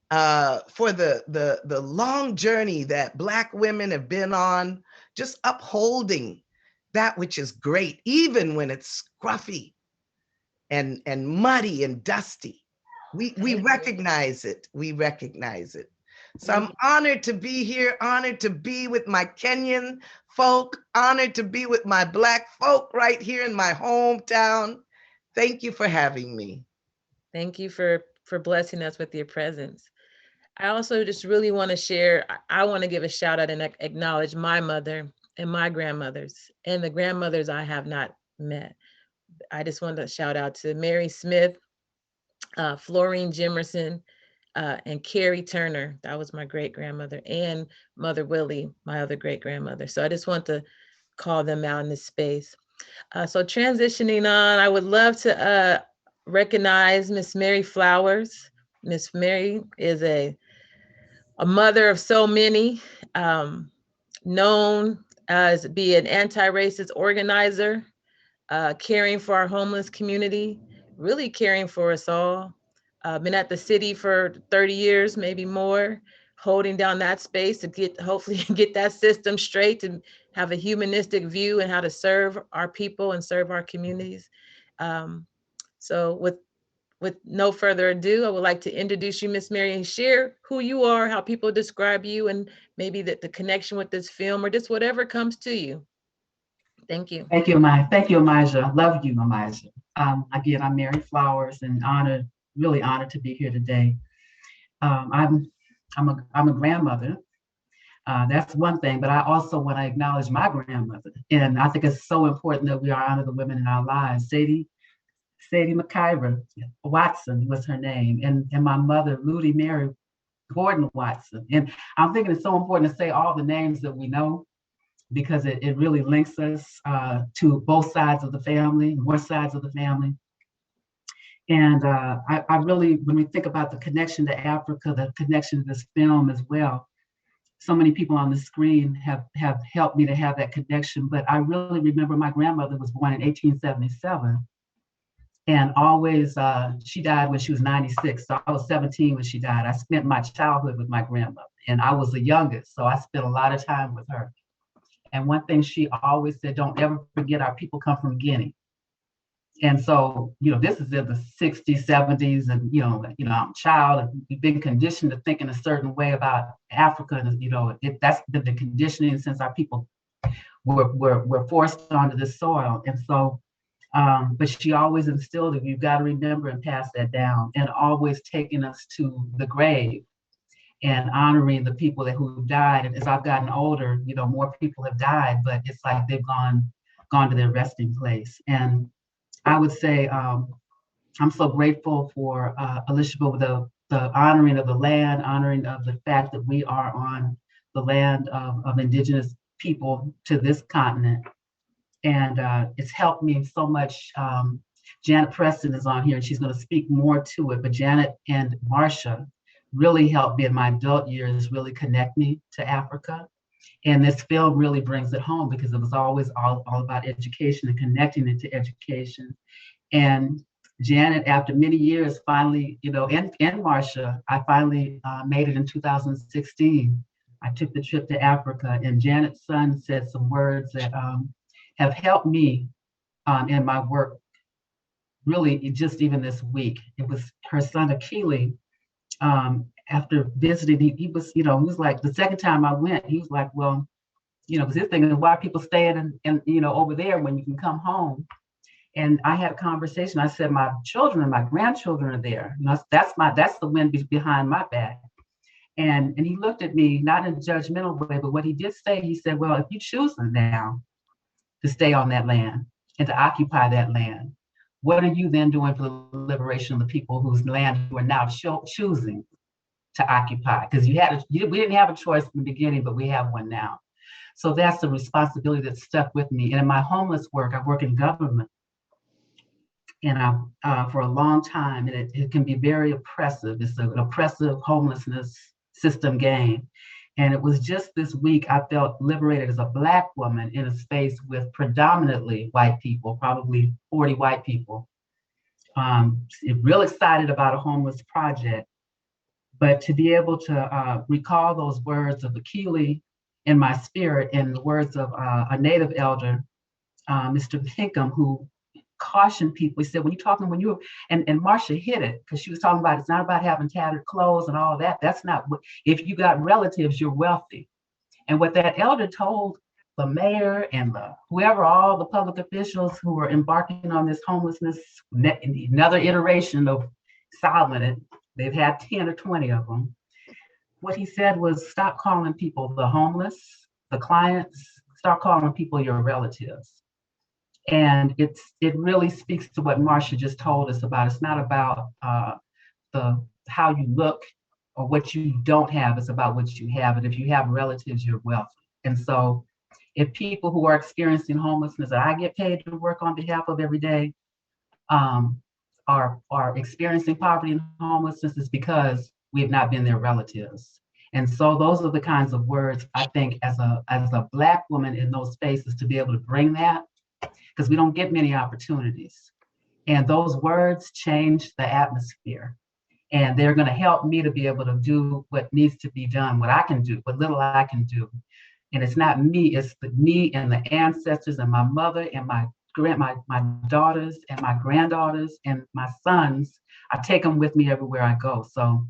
the long journey that Black women have been on, just upholding that which is great, even when it's scruffy and muddy and dusty. We recognize it. We recognize it. So I'm honored to be here, honored to be with my Kenyan folk, honored to be with my Black folk right here in my hometown. Thank you for having me. Thank you for blessing us with your presence. I also just really want to share, I want to give a shout out and acknowledge my mother and my grandmothers and the grandmothers I have not met. I just want to shout out to Mary Smith, Florine Jimerson, and Carrie Turner. That was my great grandmother, and Mother Willie, my other great grandmother. So I just want to call them out in this space. So transitioning on, I would love to recognize Miss Mary Flowers. Miss Mary is a mother of so many, known as be an anti-racist organizer, caring for our homeless community, really caring for us all. Been at the city for 30 years, maybe more, holding down that space to hopefully get that system straight, to have a humanistic view and how to serve our people and serve our communities. So with no further ado, I would like to introduce you, Miss Mary, and share who you are, how people describe you, and maybe the connection with this film, or just whatever comes to you. Thank you. Thank you, Amija. Love you, Amija. Again, I'm Mary Flowers, and really honored to be here today. I'm a grandmother. That's one thing, but I also want to acknowledge my grandmother, and I think it's so important that we honor the women in our lives. Sadie McIver Watson was her name, and my mother, Ludy Mary Gordon Watson. And I'm thinking it's so important to say all the names that we know, because it really links us to both sides of the family, more sides of the family. And I really, when we think about the connection to Africa, the connection to this film as well, so many people on the screen have helped me to have that connection. But I really remember my grandmother was born in 1877. And always, she died when she was 96. So I was 17 when she died. I spent my childhood with my grandmother, and I was the youngest. So I spent a lot of time with her. And one thing she always said, don't ever forget our people come from Guinea. And so, this is in the 60s, 70s, and, I'm a child, and we've been conditioned to think in a certain way about Africa. And, that's been the conditioning since our people were forced onto this soil. And so, but she always instilled that you've got to remember and pass that down, and always taking us to the grave and honoring the people who died. And as I've gotten older, more people have died, but it's like they've gone to their resting place. And I would say I'm so grateful for Alicia, the honoring of the land, honoring of the fact that we are on the land of indigenous people to this continent. And it's helped me so much. Janet Preston is on here, and she's going to speak more to it. But Janet and Marcia really helped me in my adult years really connect me to Africa. And this film really brings it home, because it was always all about education and connecting it to education. And Janet, after many years, finally, and Marcia, I finally made it in 2016. I took the trip to Africa, and Janet's son said some words that have helped me in my work, really, just even this week. It was her son, Akili. After visiting, he was, he was like, the second time I went, he was like, well, because he's thinking, why are people staying and over there when you can come home? And I had a conversation. I said, my children and my grandchildren are there. That's the wind behind my back. And he looked at me, not in a judgmental way, but what he did say, he said, well, if you choose now to stay on that land and to occupy that land, what are you then doing for the liberation of the people whose land you are now choosing to occupy? Because we didn't have a choice in the beginning, but we have one now. So that's the responsibility that stuck with me. And in my homeless work, I work in government. And for a long time, and it can be very oppressive. It's an oppressive homelessness system game. And it was just this week I felt liberated as a Black woman in a space with predominantly white people, probably 40 white people. Real excited about a homeless project, but to be able to recall those words of Akili in my spirit, and the words of a Native elder, Mr. Pinkham, who caution people. He said, and Marcia hit it, because she was talking about, it's not about having tattered clothes and all that. That's not what, if you got relatives, you're wealthy. And what that elder told the mayor and whoever, all the public officials who were embarking on this homelessness, another iteration of Solomon, they've had 10 or 20 of them. What he said was, stop calling people the homeless, the clients, start calling people your relatives. And it really speaks to what Marcia just told us about. It's not about how you look or what you don't have. It's about what you have. And if you have relatives, you're wealthy. And so if people who are experiencing homelessness that I get paid to work on behalf of every day are experiencing poverty and homelessness, is because we have not been their relatives. And so those are the kinds of words I think as a Black woman in those spaces, to be able to bring that, because we don't get many opportunities. And those words change the atmosphere. And they're going to help me to be able to do what needs to be done, what I can do, what little I can do. And it's not me, it's me and the ancestors and my mother and my daughters and my granddaughters and my sons. I take them with me everywhere I go. So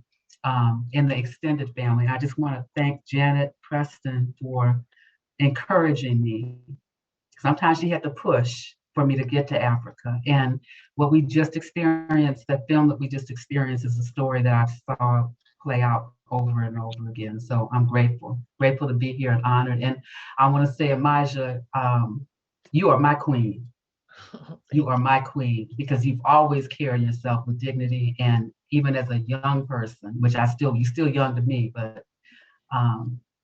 in the extended family, I just want to thank Janet Preston for encouraging me. Sometimes she had to push for me to get to Africa. And what we just experienced, that film that we just experienced, is a story that I saw play out over and over again. So I'm grateful to be here and honored. And I want to say, Amija, you are my queen. You are my queen, because you've always carried yourself with dignity. And even as a young person, which you're still young to me, but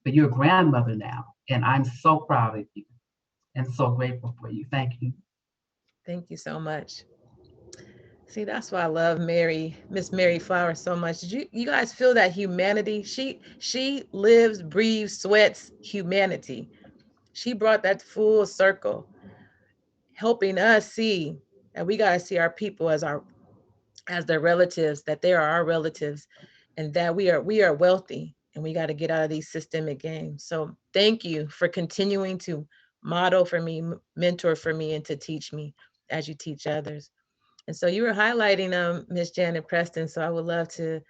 you're a grandmother now. And I'm so proud of you and so grateful for you. Thank you. Thank you so much. See, that's why I love Miss Mary Flowers so much. Did you guys feel that humanity? She lives, breathes, sweats humanity. She brought that full circle, helping us see that we got to see our people as their relatives, that they are our relatives, and that we are wealthy. and we got to get out of these systemic games. So thank you for continuing to model for me, mentor for me, and to teach me as you teach others. And so you were highlighting Miss Janet Preston. So I would love to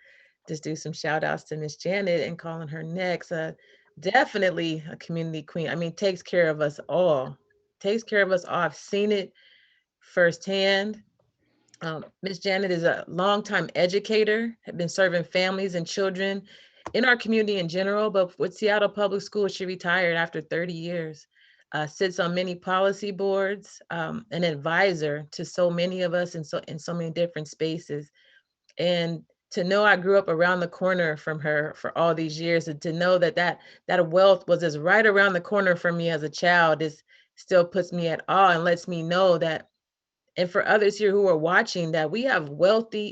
just do some shout outs to Miss Janet and calling her next. Definitely a community queen. I mean, takes care of us all. Takes care of us all. I've seen it firsthand. Miss Janet is a longtime educator, had been serving families and children in our community in general, but with Seattle Public Schools, she retired after 30 years. Sits on many policy boards, an advisor to so many of us in so many different spaces. And to know I grew up around the corner from her for all these years, and to know that wealth was just right around the corner from me as a child still puts me at awe and lets me know that, and for others here who are watching, that we have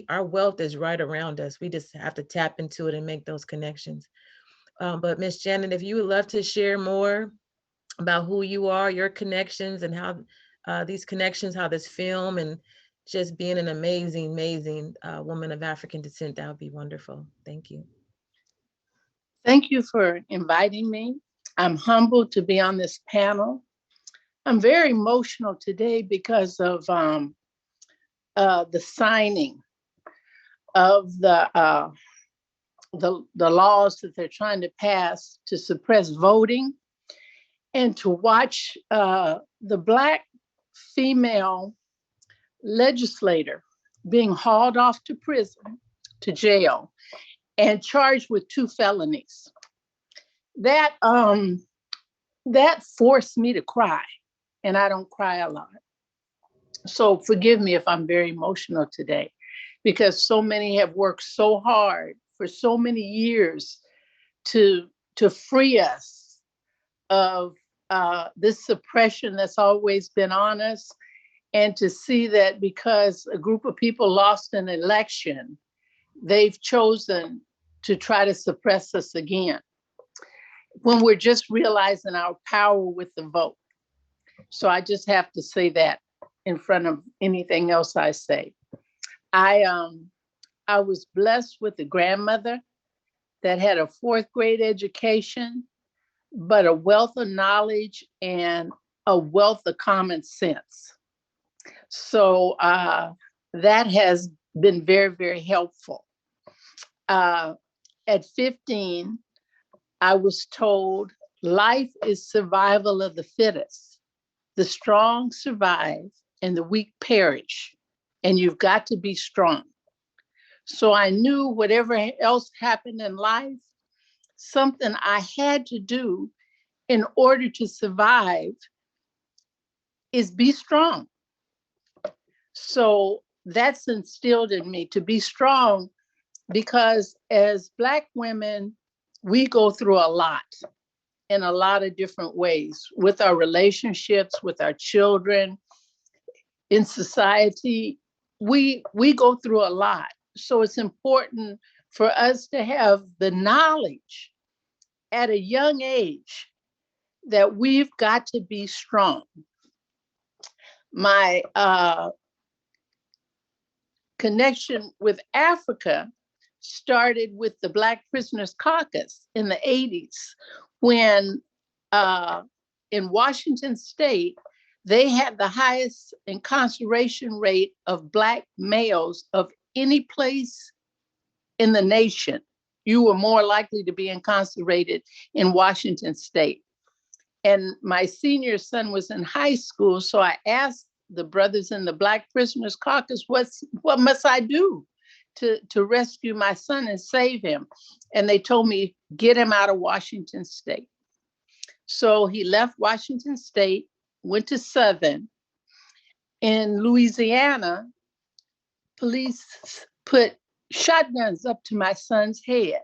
our wealth is right around us. We just have to tap into it and make those connections. But Miss Janet, if you would love to share more about who you are, your connections, and how these connections, how this film, and just being an amazing, amazing woman of African descent, that would be wonderful. Thank you. Thank you for inviting me. I'm humbled to be on this panel. I'm very emotional today because of the signing of the laws that they're trying to pass to suppress voting, and to watch the Black female legislator being hauled off to prison, to jail, and charged with 2 felonies. That forced me to cry, and I don't cry a lot. So forgive me if I'm very emotional today, because so many have worked so hard for so many years to free us of this suppression that's always been on us, and to see that because a group of people lost an election, they've chosen to try to suppress us again, when we're just realizing our power with the vote. So I just have to say that in front of anything else I say. I was blessed with a grandmother that had a 4th grade education, but a wealth of knowledge and a wealth of common sense. So that has been very, very helpful. At 15, I was told life is survival of the fittest. The strong survive and the weak perish, and you've got to be strong. So I knew whatever else happened in life, something I had to do in order to survive is be strong. So that's instilled in me to be strong, because as Black women, we go through a lot in a lot of different ways, with our relationships, with our children, in society. We go through a lot. So it's important for us to have the knowledge at a young age that we've got to be strong. My connection with Africa started with the Black Prisoners Caucus in the 80s, when in Washington State, they had the highest incarceration rate of Black males of any place in the nation. You were more likely to be incarcerated in Washington State. And my senior son was in high school, so I asked the brothers in the Black Prisoners Caucus, what must I do to rescue my son and save him? And they told me, get him out of Washington State. So he left Washington State, went to Southern. In Louisiana, police put shotguns up to my son's head.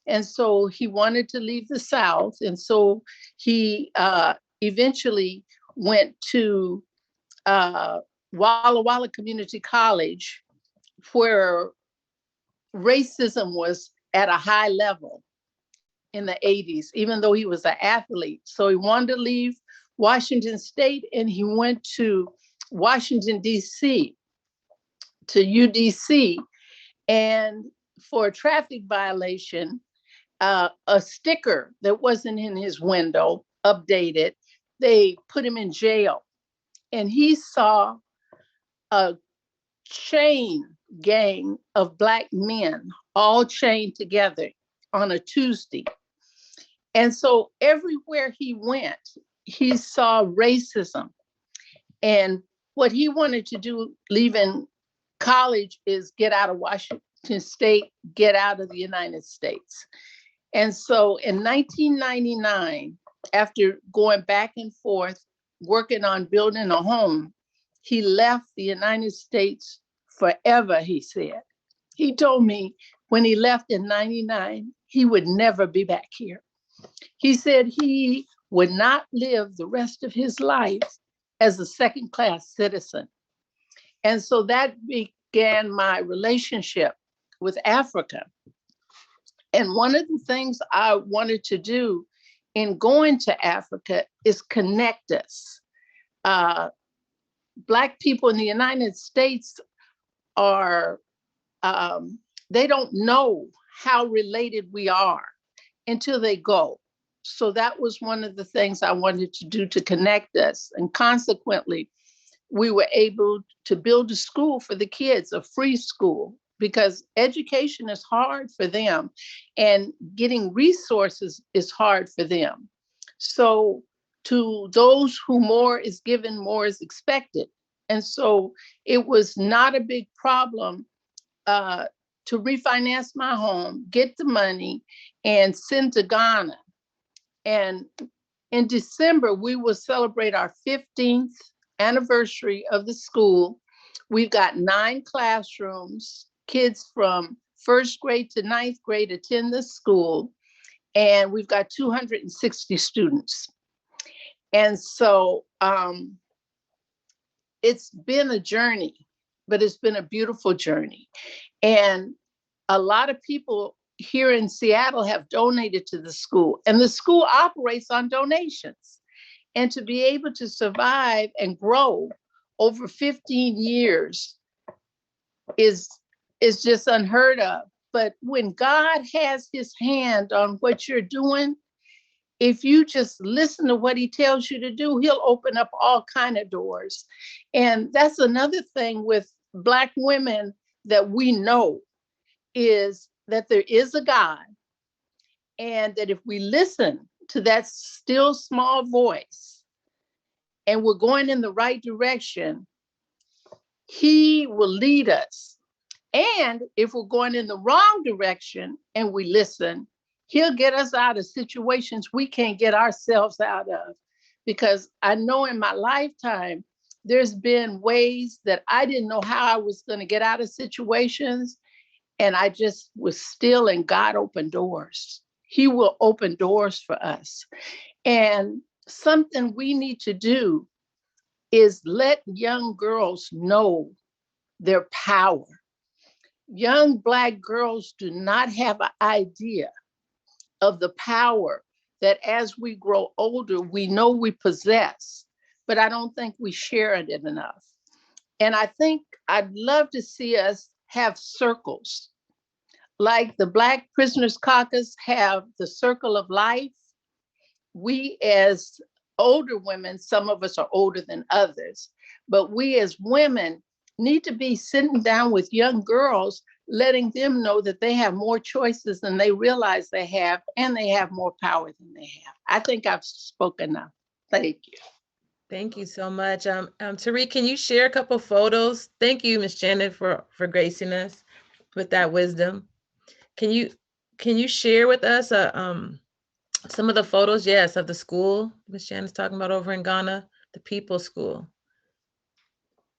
And so he wanted to leave the South. And so he eventually went to Walla Walla Community College, where racism was at a high level in the 80s, even though he was an athlete. So he wanted to leave Washington State, and he went to Washington, D.C., to UDC. And for a traffic violation, a sticker that wasn't in his window, updated. They put him in jail. And he saw a chain gang of Black men all chained together on a Tuesday. And so everywhere he went, he saw racism. And what he wanted to do leaving college is get out of Washington State, get out of the United States. And so in 1999, after going back and forth, working on building a home, he left the United States forever, he said. He told me when he left in 99, he would never be back here. He said he would not live the rest of his life as a second-class citizen. And so that began my relationship with Africa. And one of the things I wanted to do in going to Africa is connect us. Black people in the United States are, they don't know how related we are until they go. So that was one of the things I wanted to do to connect us. And consequently, we were able to build a school for the kids, a free school, because education is hard for them and getting resources is hard for them. So to those who more is given, more is expected. And so it was not a big problem to refinance my home, get the money, and send to Ghana. And in December, we will celebrate our 15th anniversary of the school. We've got 9 classrooms. Kids from 1st grade to 9th grade attend the school. And we've got 260 students. And so it's been a journey, but it's been a beautiful journey. And a lot of people here in Seattle have donated to the school, and the school operates on donations. And to be able to survive and grow over 15 years is just unheard of. But when God has his hand on what you're doing, if you just listen to what he tells you to do, he'll open up all kinds of doors. And that's another thing with Black women that we know, is that there is a God, and that if we listen to that still small voice and we're going in the right direction, he will lead us. And if we're going in the wrong direction and we listen, he'll get us out of situations we can't get ourselves out of. Because I know in my lifetime, there's been ways that I didn't know how I was going to get out of situations. And I just was still, and God opened doors. He will open doors for us. And something we need to do is let young girls know their power. Young Black girls do not have an idea of the power that as we grow older, we know we possess, but I don't think we share it enough. And I think I'd love to see us have circles. Like the Black Prisoners Caucus have the Circle of Life. We as older women, some of us are older than others, but we as women need to be sitting down with young girls, letting them know that they have more choices than they realize they have, and they have more power than they have. I think I've spoken enough. Thank you. Thank you so much. Tariq, can you share a couple photos? Thank you, Ms. Janet, for gracing us with that wisdom. Can you share with us some of the photos, yes, of the school Ms. Janet's talking about over in Ghana, the People's School?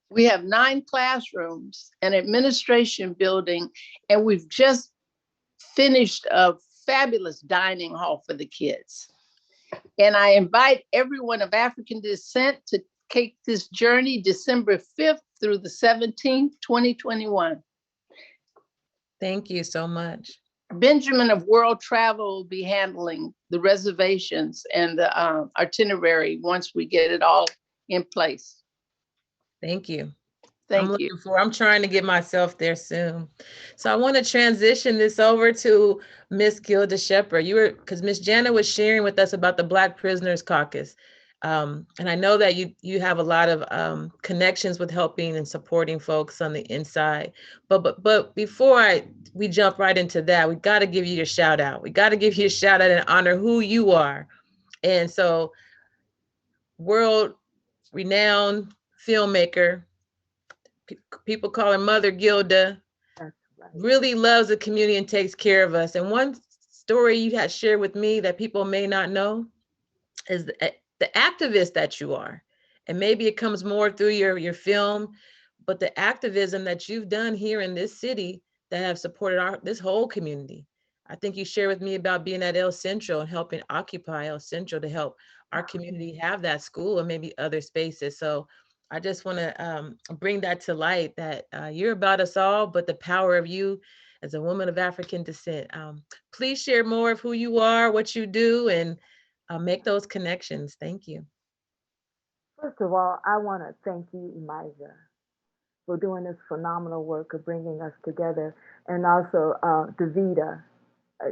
We have 9 classrooms, an administration building, and we've just finished a fabulous dining hall for the kids. And I invite everyone of African descent to take this journey December 5th through the 17th, 2021. Thank you so much. Benjamin of World Travel will be handling the reservations and the itinerary once we get it all in place. Thank you. Thank you. I'm trying to get myself there soon. So I want to transition this over to Miss Gilda Shepherd. Because Miss Jana was sharing with us about the Black Prisoners Caucus. And I know that you have a lot of connections with helping and supporting folks on the inside. But before we jump right into that, we got to give you your shout out. We got to give you a shout out and honor who you are. And so, world renowned filmmaker, people call her Mother Gilda, really loves the community and takes care of us. And one story you had shared with me that people may not know is the activist that you are. And maybe it comes more through your film, but the activism that you've done here in this city that have supported this whole community. I think you shared with me about being at El Centro and helping occupy El Centro to help our community have that school and maybe other spaces. So I just want to bring that to light, that you're about us all, but the power of you as a woman of African descent. Please share more of who you are, what you do, and make those connections. Thank you. First of all, I want to thank you, Elijah, for doing this phenomenal work of bringing us together, and also Davida.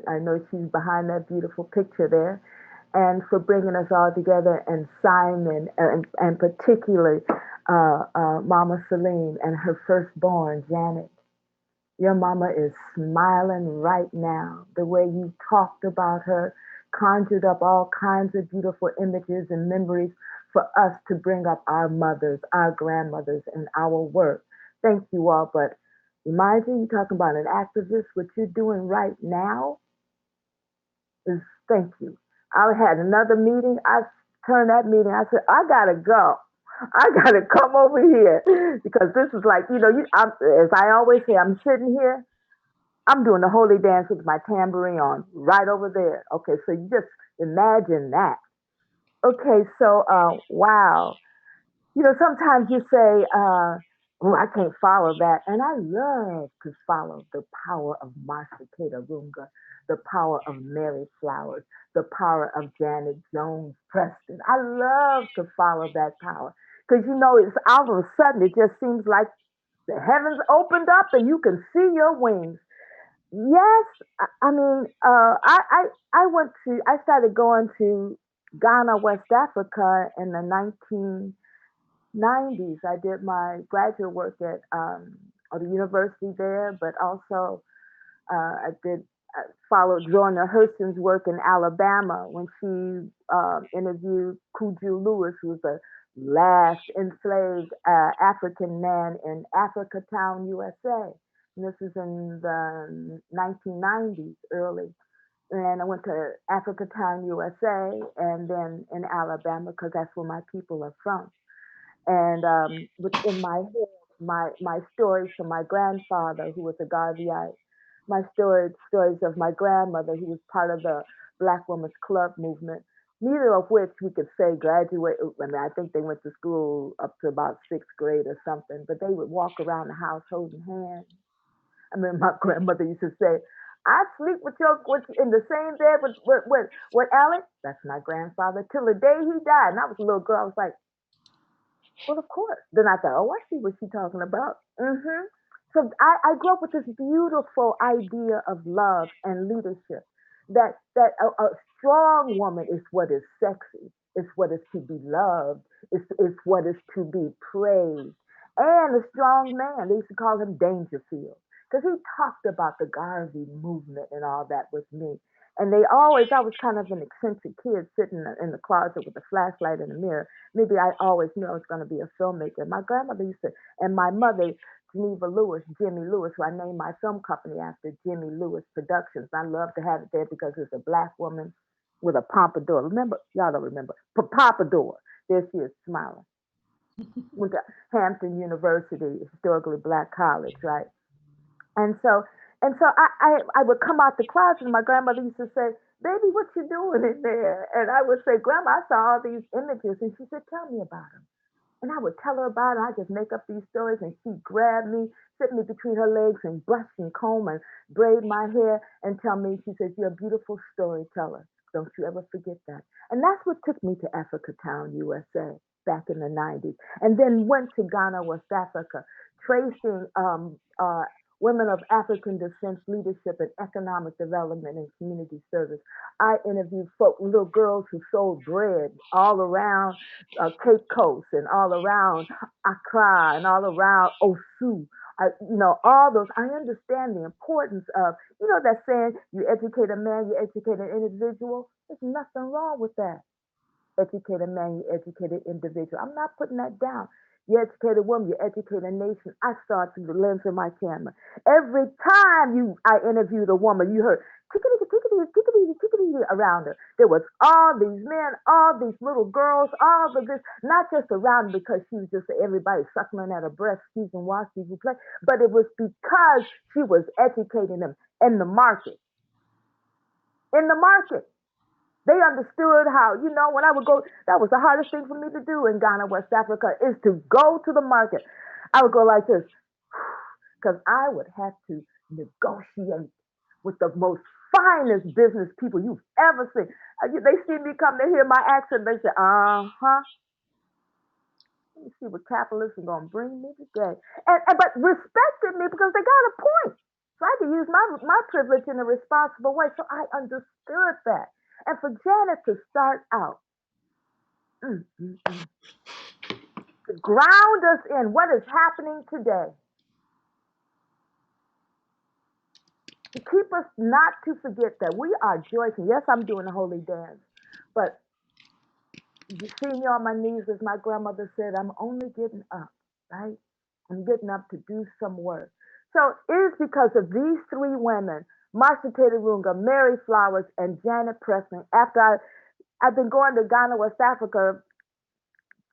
I know she's behind that beautiful picture there, and for bringing us all together, and Simon, and particularly Mama Celine and her firstborn, Janet. Your mama is smiling right now. The way you talked about her conjured up all kinds of beautiful images and memories for us to bring up our mothers, our grandmothers, and our work. Thank you all. But imagine you talking about an activist. What you're doing right now is thank you. I had another meeting. I turned that meeting. I said, I gotta go. I gotta come over here because this is like, as I always say, I'm sitting here. I'm doing the holy dance with my tambourine on right over there. Okay, so you just imagine that. Okay, so wow. Sometimes you say, oh, I can't follow that. And I love to follow the power of Marcia Kata Runga, the power of Mary Flowers, the power of Janet Jones Preston. I love to follow that power. Because, it's all of a sudden, it just seems like the heavens opened up and you can see your wings. Yes, I mean, I started going to Ghana, West Africa in the 1990s. I did my graduate work at the university there, but also I did follow Jorna Hurston's work in Alabama when she interviewed Kuju Lewis, who was the last enslaved African man in Africa Town, USA. And this is in the 1990s, early. And I went to Africa Town, USA, and then in Alabama, because that's where my people are from. And within my head, my stories from my grandfather, who was a Garveyite, my stories of my grandmother, who was part of the Black Women's Club movement, neither of which we could say graduate. I mean, I think they went to school up to about sixth grade or something, but they would walk around the house holding hands. I mean, my grandmother used to say, I sleep with in the same bed with Alex. That's my grandfather till the day he died. And I was a little girl. I was like, well, of course. Then I thought, oh, I see what she's talking about. So I grew up with this beautiful idea of love and leadership. That a strong woman is what is sexy. It's what is to be loved. It's what is to be praised. And a strong man, they used to call him Dangerfield, because he talked about the Garvey movement and all that with me. And I was kind of an eccentric kid sitting in the closet with a flashlight and a mirror. Maybe I always knew I was going to be a filmmaker. My grandmother used to, and my mother, Geneva Lewis, Jimmy Lewis, who I named my film company after, Jimmy Lewis Productions. I love to have it there because it's a Black woman with a pompadour. Remember, y'all don't remember, pompadour. There she is smiling. Went to Hampton University, historically Black college, right? And so I would come out the closet and my grandmother used to say, baby, what you doing in there? And I would say, Grandma, I saw all these images. And she said, tell me about them. And I would tell her about it. I just make up these stories and she'd grab me, sit me between her legs and brush and comb and braid my hair and tell me, she says, you're a beautiful storyteller. Don't you ever forget that. And that's what took me to Africa Town, USA, back in the 90s. And then went to Ghana, West Africa, tracing women of African descent, leadership and economic development and community service. I interviewed little girls who sold bread all around Cape Coast and all around Accra and all around Osu. All those. I understand the importance of, that saying, you educate a man, you educate an individual. There's nothing wrong with that. Educate a man, you educate an individual. I'm not putting that down. You educate a woman, you educate a nation. I saw it through the lens of my camera. Every time I interviewed a woman, you heard tickety, tickety, tickety, tickety around her. There was all these men, all these little girls, all of this, not just around her because she was just everybody suckling at her breast, excuse and watch, excuse and play, but it was because she was educating them in the market. In the market. They understood how, when I would go, that was the hardest thing for me to do in Ghana, West Africa, is to go to the market. I would go like this, because I would have to negotiate with the most finest business people you've ever seen. They see me come, they hear my accent, they say, uh-huh. Let me see what capitalists are going to bring me today. But respected me because they got a point. So I had to use my privilege in a responsible way. So I understood that. And for Janet to start out, to ground us in what is happening today, to keep us not to forget that we are joyful. Yes, I'm doing a holy dance, but you see me on my knees, as my grandmother said, I'm only getting up, right? I'm getting up to do some work. So it is because of these three women, Marcia Taylor Runga, Mary Flowers, and Janet Preston. After I've been going to Ghana, West Africa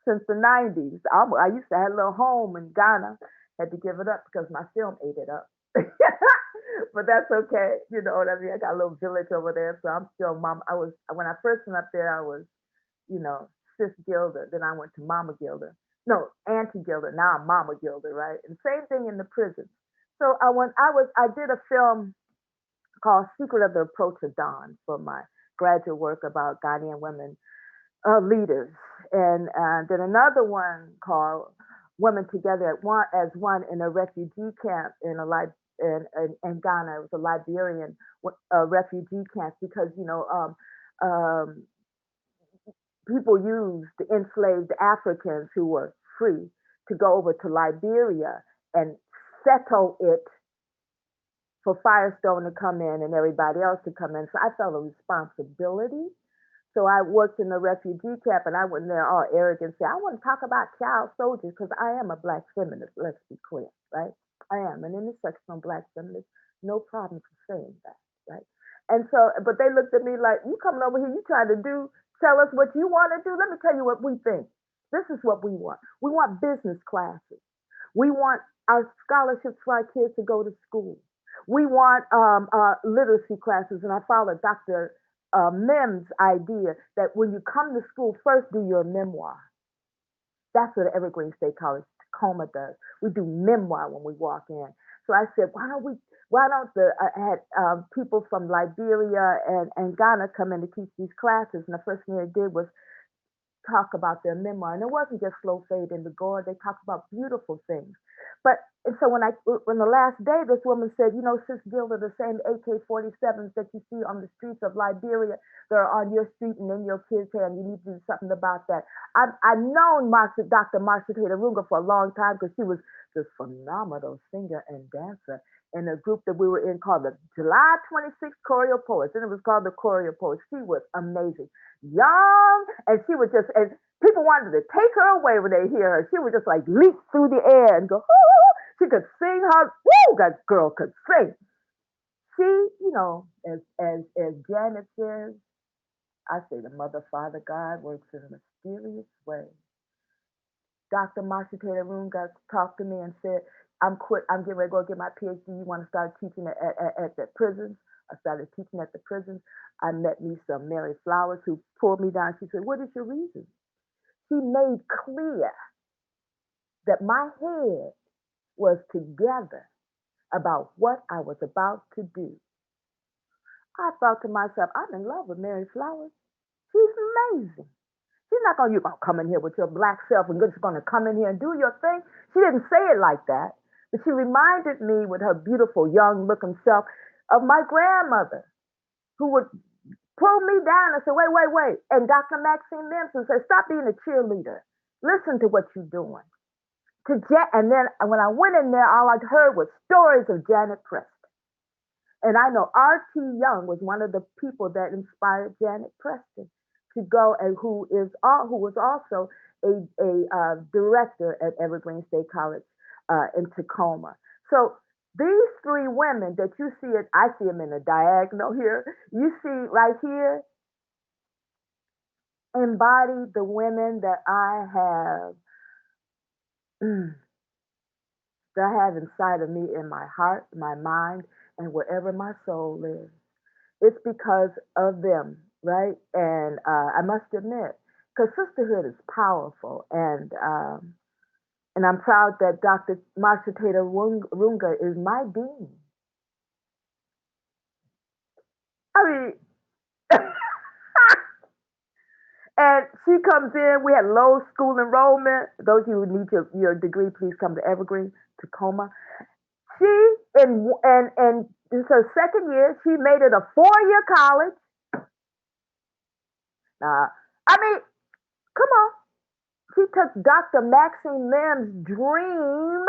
since the 90s. I used to have a little home in Ghana. Had to give it up because my film ate it up. But that's okay. You know what I mean? I got a little village over there, so I'm still mom. When I first went up there, I was, Sis Gilda. Then I went to Mama Gilda. No, Auntie Gilda. Now I'm Mama Gilda, right? And same thing in the prison. So I did a film called Secret of the Approach of Dawn for my graduate work about Ghanaian women leaders, and then another one called Women Together as One in a refugee camp in Ghana. It was a Liberian refugee camp because people used the enslaved Africans who were free to go over to Liberia and settle it for Firestone to come in and everybody else to come in. So I felt a responsibility. So I worked in the refugee camp, and I went in there all arrogant, say, I want to talk about child soldiers because I am a Black feminist, let's be clear, right? I am an intersectional Black feminist, no problem for saying that, right? And so, but they looked at me like, you coming over here, you trying to tell us what you want to do? Let me tell you what we think. This is what we want. We want business classes. We want our scholarships for our kids to go to school. We want literacy classes, and I followed Dr. Mem's idea that when you come to school, first do your memoir. That's what Evergreen State College Tacoma does. We do memoir when we walk in. So I said, why don't I had people from Liberia and Ghana come in to teach these classes, and the first thing they did was talk about their memoir. And it wasn't just slow fade in the gore. They talked about beautiful things. And so when the last day, this woman said, Sis Gilda, the same AK-47s that you see on the streets of Liberia, they're on your street and in your kids' hand. You need to do something about that. I've known Dr. Marcia Taylor Runga for a long time because she was this phenomenal singer and dancer in a group that we were in called the July 26th Choreo Poets, and it was called the Choreo Poets. She was amazing. Young, and she would just, and people wanted to take her away when they hear her. She would just like leap through the air and go, oh, she could sing her, woo, that girl could sing. She, as Janet says, I say the Mother, Father, God works in a mysterious way. Dr. Marcia Taylor Runga talked to me and said, I'm getting ready to go get my PhD. You want to start teaching at the prisons? I started teaching at the prisons. I met me some Mary Flowers who pulled me down. She said, what is your reason? She made clear that my head was together about what I was about to do. I thought to myself, I'm in love with Mary Flowers. She's amazing. She's not going, you're going to come in here with your black self and you're just going to come in here and do your thing. She didn't say it like that, but she reminded me with her beautiful, young looking self of my grandmother who would pull me down and say, wait, wait, wait. And Dr. Maxine Mims said, stop being a cheerleader. Listen to what you're doing. And then when I went in there, all I heard was stories of Janet Preston. And I know R.T. Young was one of the people that inspired Janet Preston to go, and who was also a director at Evergreen State College in Tacoma. So these three women that you see, I see them in a diagonal here. You see right here, embody the women that I have inside of me, in my heart, my mind, and wherever my soul lives. It's because of them, right? And I must admit, because sisterhood is powerful, and I'm proud that Dr. Marsha Taylor Runga is my dean. I mean, and she comes in. We had low school enrollment. Those of you who need your degree, please come to Evergreen, Tacoma. She in this is her second year. She made it a 4-year college. I mean, come on. She took Dr. Maxine Mims' dream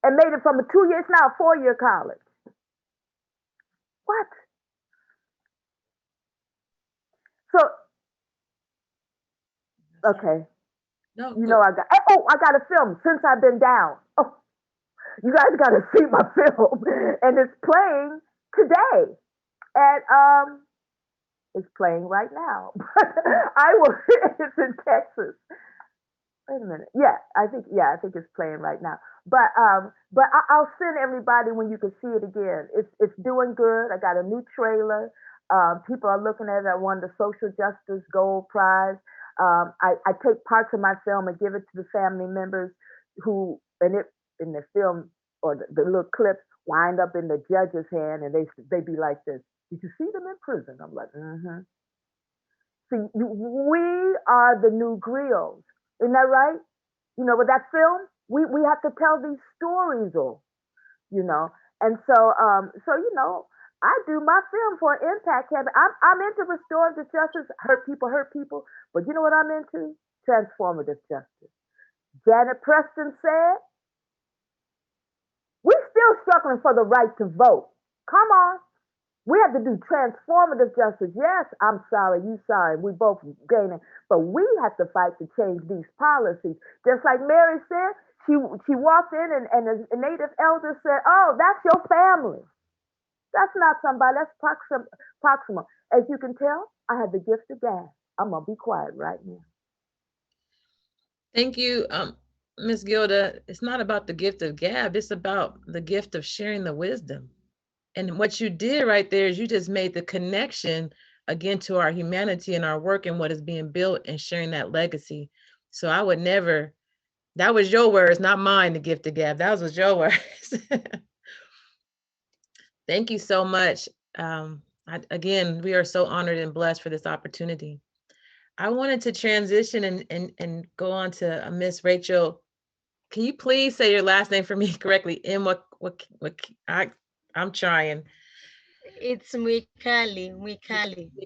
and made it from a 2 years now a 4-year college. What? So, okay. No, you know I got a film since I've been down. Oh, you guys got to see my film, and it's playing today, and it's playing right now. I will. It's in Texas. Wait a minute. Yeah, I think it's playing right now. But I'll send everybody when you can see it again. It's doing good. I got a new trailer. People are looking at it. I won the Social Justice Gold Prize. I take parts of my film and give it to the family members who, in the film or the little clips, wind up in the judge's hand, and they be like this. Did you see them in prison? I'm like, mm-hmm. See, we are the new griots. Isn't that right? You know, with that film, we have to tell these stories, and so I do my film for impact. I'm into restorative justice. Hurt people, but you know what I'm into? Transformative justice. Janet Preston said, we're still struggling for the right to vote. Come on. We have to do transformative justice. Yes, I'm sorry, you sorry. We both gaining, but we have to fight to change these policies. Just like Mary said, she walked in and a native elder said, "Oh, that's your family. That's not somebody. That's proximal." As you can tell, I have the gift of gab. I'm gonna be quiet right now. Thank you, Ms. Gilda. It's not about the gift of gab. It's about the gift of sharing the wisdom. And what you did right there is you just made the connection again to our humanity and our work and what is being built and sharing that legacy. So I would never, that was your words, not mine, the gift of gab. That was your words. Thank you so much. Again, we are so honored and blessed for this opportunity. I wanted to transition and go on to Miss Rachel. Can you please say your last name for me correctly? I'm trying. It's Mwikali.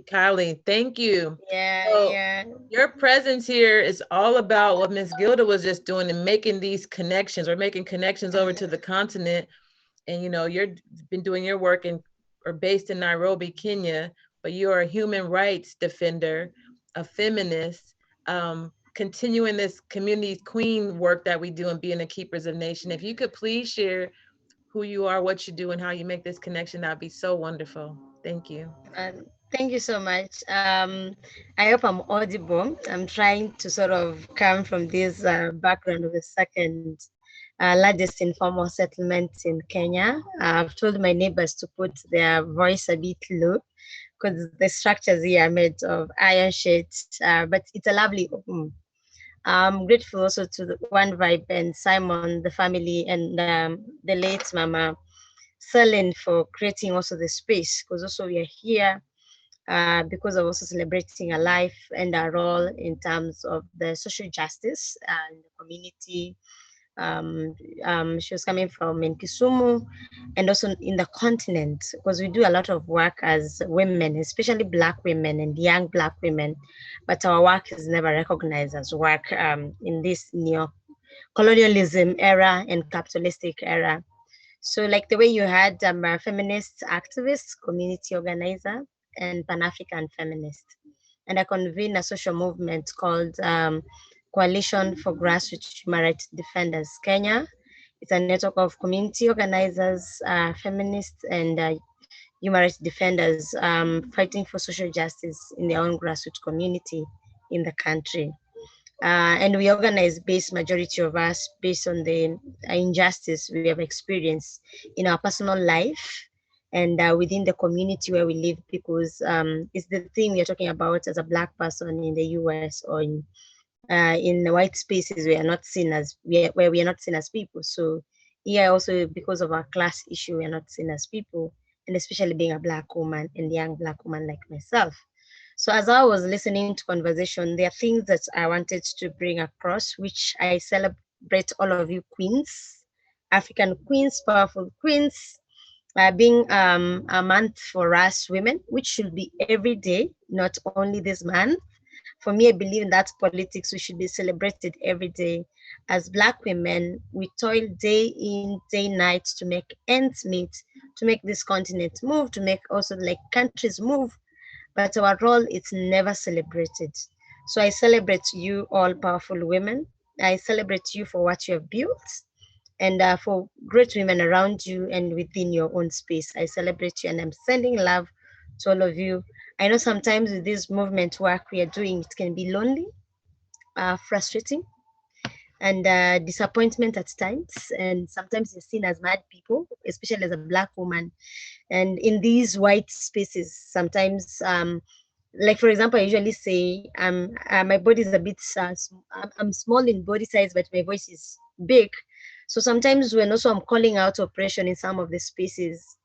Kylie, thank you. Yeah, so yeah. Your presence here is all about what Miss Gilda was just doing and making these connections or making connections over to the continent. And you've been doing your work or based in Nairobi, Kenya, but you are a human rights defender, a feminist, continuing this community queen work that we do and being the keepers of nation. If you could please share who you are, what you do, and how you make this connection, that'd be so wonderful. Thank you. Thank you so much. I hope I'm audible. I'm trying to sort of come from this background of the second largest informal settlement in Kenya. I've told my neighbors to put their voice a bit low because the structures here are made of iron sheets, but it's a lovely home. I'm grateful also to the One Vibe and Simon, the family, and the late Mama Celine for creating also the space, because also we are here because of also celebrating our life and our role in terms of the social justice and the community. She was coming from in Kisumu and also in the continent, because we do a lot of work as women, especially Black women and young Black women, but our work is never recognized as work in this neo-colonialism era and capitalistic era. So like the way you had a feminist activist, community organizer, and Pan-African feminist. And I convened a social movement called Coalition for Grassroots Human Rights Defenders Kenya. It's a network of community organizers, feminists, and human rights defenders fighting for social justice in their own grassroots community in the country. And we organize based majority of us based on the injustice we have experienced in our personal life and within the community where we live, because it's the thing we are talking about as a Black person in the US or in white spaces we are not seen as where we are not seen as people. So here also, because of our class issue, we are not seen as people, and especially being a Black woman and young Black woman like myself. So as I was listening to conversation, there are things that I wanted to bring across, which I celebrate all of you queens, African queens, powerful queens, being a month for us women, which should be every day, not only this month. For me, I believe in that politics, we should be celebrated every day. As Black women, we toil day in, day night to make ends meet, to make this continent move, to make also like countries move, but our role is never celebrated. So I celebrate you all powerful women. I celebrate you for what you have built and for great women around you and within your own space. I celebrate you and I'm sending love to all of you. I know sometimes with this movement work we are doing, it can be lonely, frustrating, and disappointment at times. And sometimes you're seen as mad people, especially as a Black woman. And in these white spaces, sometimes, like for example, I usually say, my body is a bit, I'm small in body size, but my voice is big. So sometimes when also I'm calling out oppression in some of the spaces,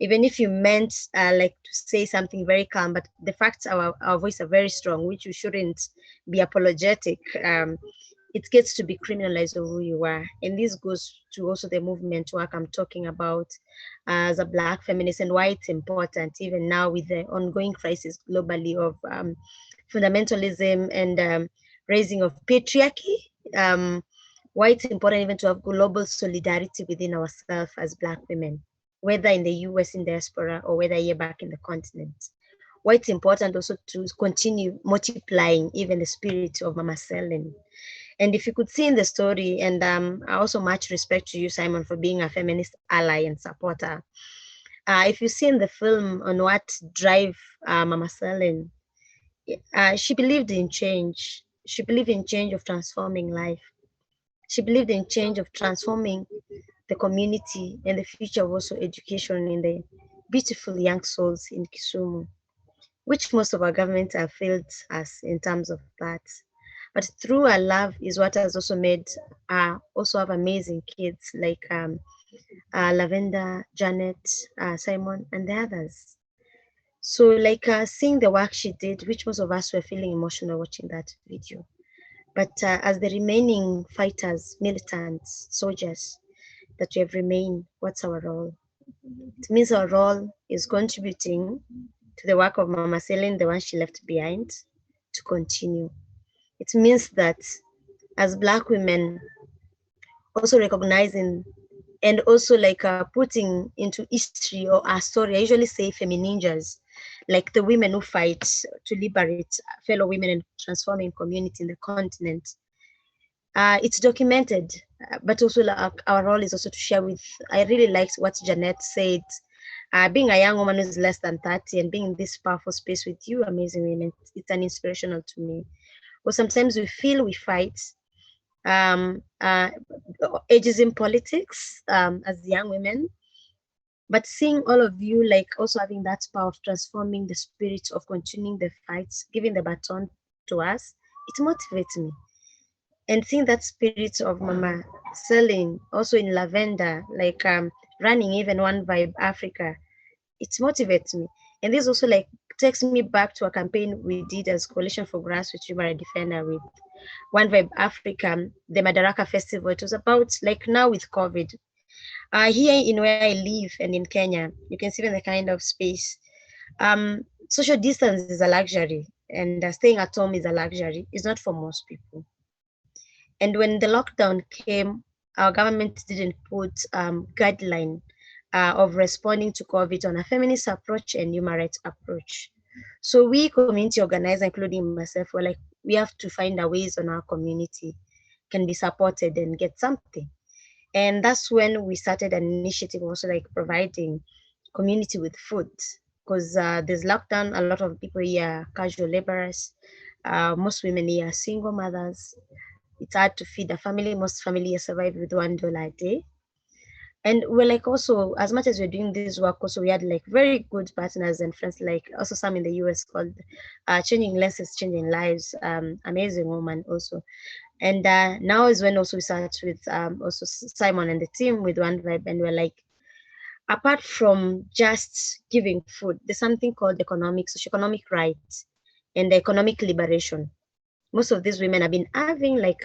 even if you meant like to say something very calm, but the facts our voice are very strong, which you shouldn't be apologetic. It gets to be criminalized of who you are. And this goes to also the movement work I'm talking about as a Black feminist and why it's important, even now with the ongoing crisis globally of fundamentalism and raising of patriarchy. Why it's important even to have global solidarity within ourselves as Black women, whether in the US in diaspora or whether here back in the continent. Why it's important also to continue multiplying even the spirit of Mama Selene. And if you could see in the story, and I also much respect to you, Simon, for being a feminist ally and supporter. If you see in the film on what drive Mama Selene, she believed in change. She believed in change of transforming life. She believed in change of transforming the community and the future of also education in the beautiful young souls in Kisumu, which most of our governments have failed us in terms of that. But through our love is what has also made also have amazing kids like Lavender, Janet, Simon, and the others. So like seeing the work she did, which most of us were feeling emotional watching that video. But as the remaining fighters, militants, soldiers that we have remained, what's our role? It means our role is contributing to the work of Mama Selene, the one she left behind, to continue. It means that as Black women, also recognizing and also like putting into history or our story, I usually say femininjas, like the women who fight to liberate fellow women and transforming community in the continent. It's documented, but also like, our role is also to share with, I really liked what Janet said, being a young woman who's less than 30 and being in this powerful space with you, amazing women, it's an inspirational to me. But sometimes we feel we fight ageism politics as young women, but seeing all of you like also having that power of transforming the spirit of continuing the fights, giving the baton to us, it motivates me. And seeing that spirit of Mama Selene also in Lavender, like running even One Vibe Africa, it motivates me. And this also like takes me back to a campaign we did as Coalition for Grassroots Human Rights Defender with One Vibe Africa, the Madaraka Festival. It was about like now with COVID. Here in where I live and in Kenya, you can see the kind of space. Social distance is a luxury, and staying at home is a luxury. It's not for most people. And when the lockdown came, our government didn't put guideline of responding to COVID on a feminist approach and human rights approach. So we community organizers, including myself, were like, we have to find a ways on our community can be supported and get something. And that's when we started an initiative also like providing community with food, because there's lockdown, a lot of people here are casual laborers, most women here are single mothers. It's hard to feed a family. Most families survive with $1 a day. And we're like also, as much as we're doing this work, also we had like very good partners and friends, like also some in the US called Changing Lenses, Changing Lives, amazing woman also. And now is when also we start with also Simon and the team with One Vibe, and we're like, apart from just giving food, there's something called economic, socioeconomic rights and economic liberation. Most of these women have been having like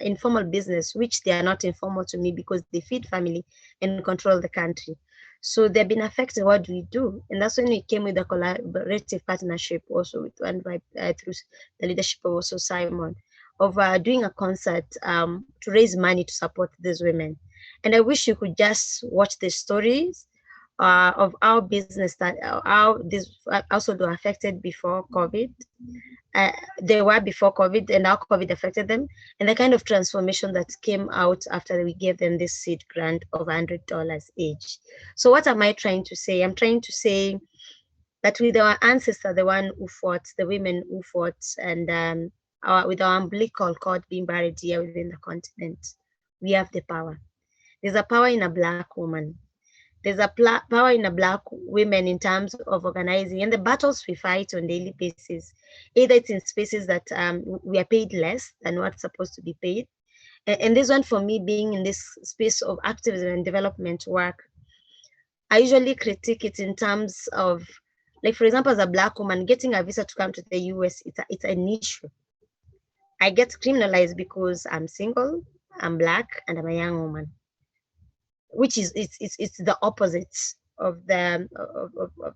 informal business, which they are not informal to me because they feed family and control the country. So they've been affected. What do we do? And that's when we came with a collaborative partnership also with One Vibe through the leadership of also Simon, of doing a concert to raise money to support these women. And I wish you could just watch the stories of our business, that how this also were affected before COVID. They were before COVID and how COVID affected them, and the kind of transformation that came out after we gave them this seed grant of $100 each. So what am I trying to say? I'm trying to say that with our ancestors, the one who fought, the women who fought, and with our umbilical cord being buried here within the continent, we have the power. There's a power in a Black woman. There's a power in a Black women in terms of organizing and the battles we fight on a daily basis. Either it's in spaces that we are paid less than what's supposed to be paid. And this one for me being in this space of activism and development work, I usually critique it in terms of, like for example, as a Black woman, getting a visa to come to the US, it's an issue. I get criminalized because I'm single, I'm Black, and I'm a young woman, which is it's the opposite of the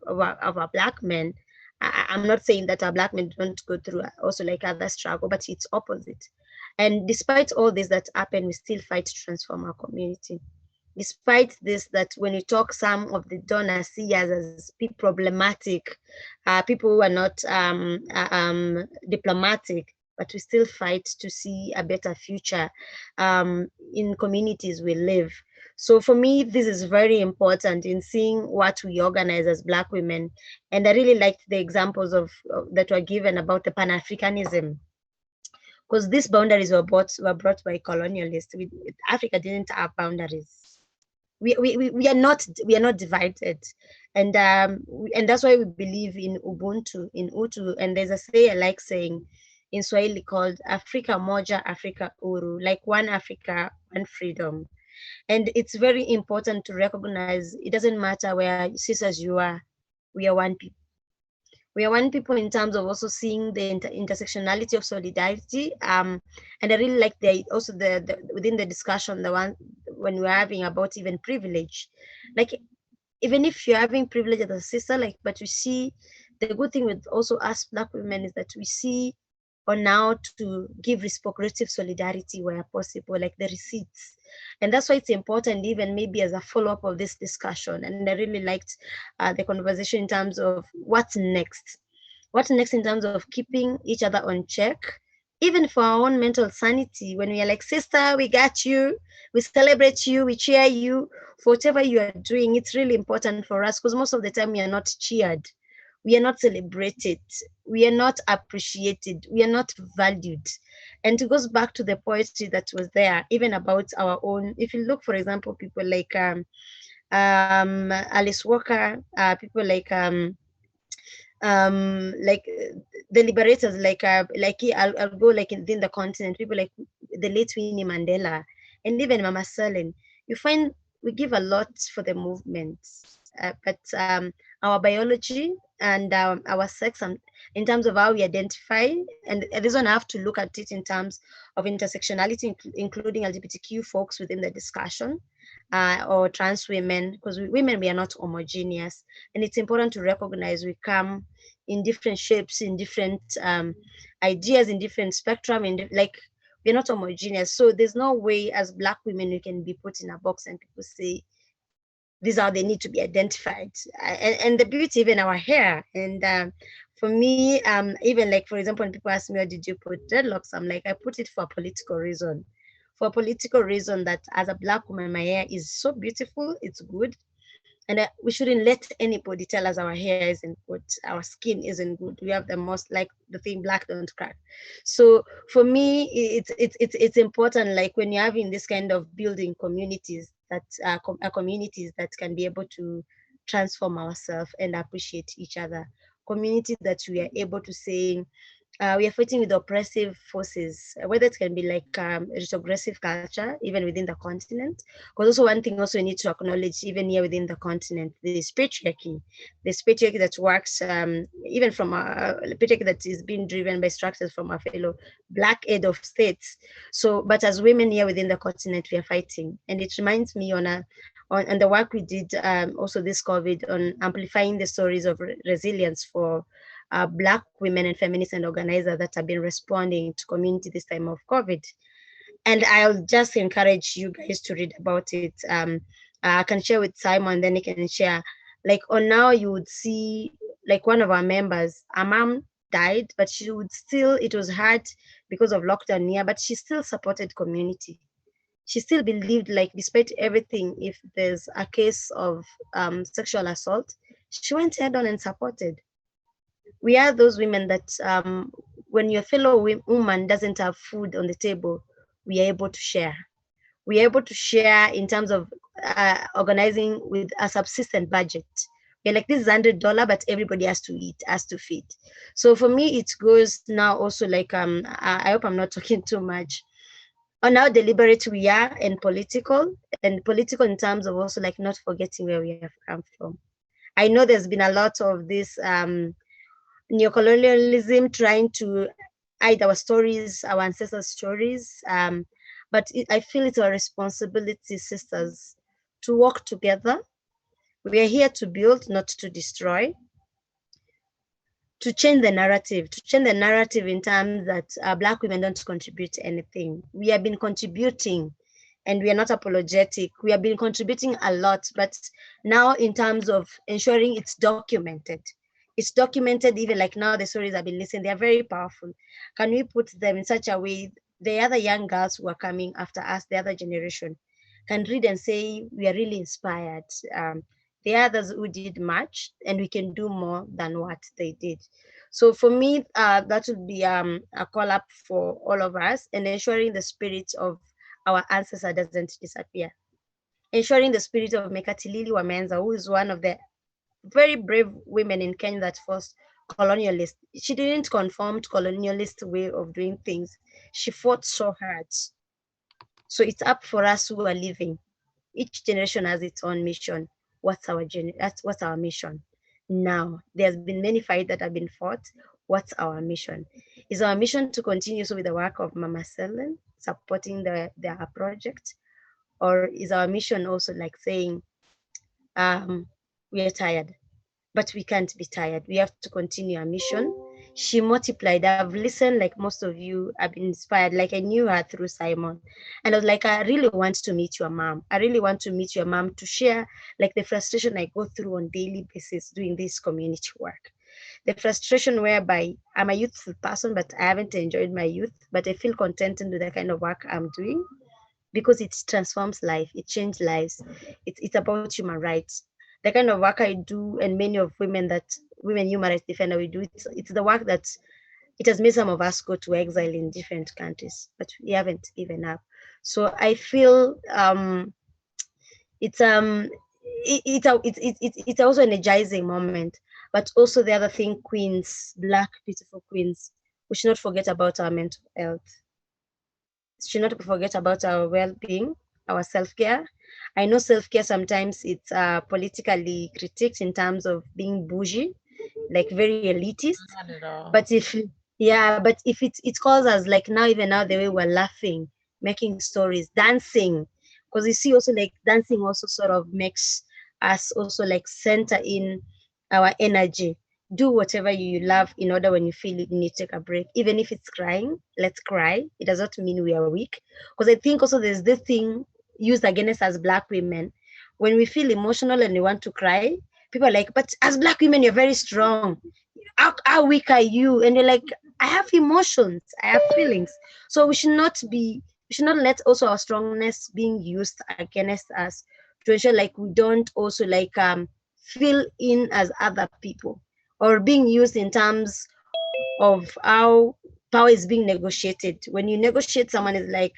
of our Black men. I'm not saying that our Black men don't go through also like other struggle, but it's opposite. And despite all this that happened, we still fight to transform our community. Despite this, that when you talk, some of the donors see us as problematic, people who are not diplomatic, but we still fight to see a better future in communities we live. So for me, this is very important in seeing what we organize as Black women. And I really liked the examples that were given about the Pan-Africanism, because these boundaries were brought by colonialists. Africa didn't have boundaries. We are not divided, and that's why we believe in Ubuntu, in Utu. And there's a say I like saying in Swahili called Afrika Moja, Afrika Uru, like one Africa, one freedom. And it's very important to recognize it doesn't matter where sisters you are, we are one people. We are one people in terms of also seeing the intersectionality of solidarity. And I really like also the within the discussion, the one when we're having about even privilege. Like, even if you're having privilege as a sister, like, but we see the good thing with also us Black women is that we see on now to give reciprocative solidarity where possible, like the receipts. And that's why it's important, even maybe as a follow-up of this discussion. And I really liked the conversation in terms of what's next. What's next in terms of keeping each other on check, even for our own mental sanity. When we are like, sister, we got you, we celebrate you, we cheer you for whatever you are doing. It's really important for us because most of the time we are not cheered. We are not celebrated. We are not appreciated. We are not valued. And it goes back to the poetry that was there, even about our own. If you look, for example, people like Alice Walker, people like the liberators, I'll go like within the continent, people like the late Winnie Mandela, and even Mama Selen. You find we give a lot for the movement, but our biology and our sex, in terms of how we identify, and this one I have to look at it in terms of intersectionality, including LGBTQ folks within the discussion, or trans women, because women, we are not homogeneous, and it's important to recognize we come in different shapes, in different ideas, in different spectrum, like we're not homogeneous. So there's no way as Black women we can be put in a box and people say these are they need to be identified. And the beauty, even our hair. And for me, even like, for example, when people ask me, why did you put dreadlocks? I'm like, I put it for a political reason. For a political reason that as a Black woman, my hair is so beautiful, it's good. And we shouldn't let anybody tell us our hair isn't good, our skin isn't good. We have the most, like the thing, black don't crack. So for me, it's important, like when you're having this kind of building communities that are communities that can be able to transform ourselves and appreciate each other. Community that we are able to say, we are fighting with oppressive forces, whether it can be like retrogressive culture, even within the continent. Because also one thing also we need to acknowledge, even here within the continent, there's patriarchy. There's patriarchy that works, even from a patriarchy that is being driven by structures from our fellow Black head of states. So, but as women here within the continent, we are fighting. And it reminds me on the work we did also this COVID on amplifying the stories of resilience for Black women and feminists and organizers that have been responding to community this time of COVID. And I'll just encourage you guys to read about it. I can share with Simon, then he can share. Like on now, you would see like one of our members, a mom died, but she would still, it was hard because of lockdown here, but she still supported community. She still believed, like, despite everything, if there's a case of sexual assault, she went head on and supported. We are those women that when your fellow woman doesn't have food on the table, we are able to share. We are able to share in terms of organizing with a subsistence budget. We're like, this is $100, but everybody has to eat, has to feed. So for me, it goes now also like, I hope I'm not talking too much, on how deliberate we are and political in terms of also like not forgetting where we have come from. I know there's been a lot of this neocolonialism trying to hide our stories, our ancestors' stories. But I feel it's our responsibility, sisters, to work together. We are here to build, not to destroy. To change the narrative in terms that Black women don't contribute anything. We have been contributing, and we are not apologetic. We have been contributing a lot, but now in terms of ensuring it's documented. It's documented, even like now the stories I've been listening, they're very powerful. Can we put them in such a way the other young girls who are coming after us, the other generation, can read and say, we are really inspired. The others who did much, and we can do more than what they did. So for me, that would be a call up for all of us, and ensuring the spirit of our ancestors doesn't disappear. Ensuring the spirit of Mekatilili Wamenza, who is one of the very brave women in Kenya that forced colonialist. She didn't conform to colonialist way of doing things. She fought so hard. So it's up for us who are living. Each generation has its own mission. What's our mission? Now, there's been many fights that have been fought. What's our mission? Is our mission to continue with the work of Mama Selen, supporting their project? Or is our mission also like saying, we are tired, but we can't be tired. We have to continue our mission. She multiplied. I've listened, like most of you, I've been inspired. Like I knew her through Simon. And I was like, I really want to meet your mom. I really want to meet your mom to share like the frustration I go through on daily basis doing this community work. The frustration whereby I'm a youthful person, but I haven't enjoyed my youth, but I feel contented with the kind of work I'm doing because it transforms life, it changes lives. It's about human rights. The kind of work I do, and many of women human rights defender we do, it's the work that it has made some of us go to exile in different countries, but we haven't given up. So I feel it's also an energizing moment, but also the other thing, queens, Black beautiful queens, we should not forget about our mental health. We should not forget about our well-being, our self-care. I know self-care sometimes it's politically critiqued in terms of being bougie, like very elitist. Not at all. But if it calls us, like now, even now, the way we're laughing, making stories, dancing, because you see also like dancing also sort of makes us also like center in our energy. Do whatever you love in order when you feel it, you need to take a break. Even if it's crying, let's cry. It does not mean we are weak. Because I think also there's this thing used against us as Black women. When we feel emotional and we want to cry, people are like, but as Black women, you're very strong. How weak are you? And you're like, I have emotions, I have feelings. So we should not let also our strongness being used against us to ensure like we don't also like feel in as other people, or being used in terms of how power is being negotiated. When you negotiate, someone is like,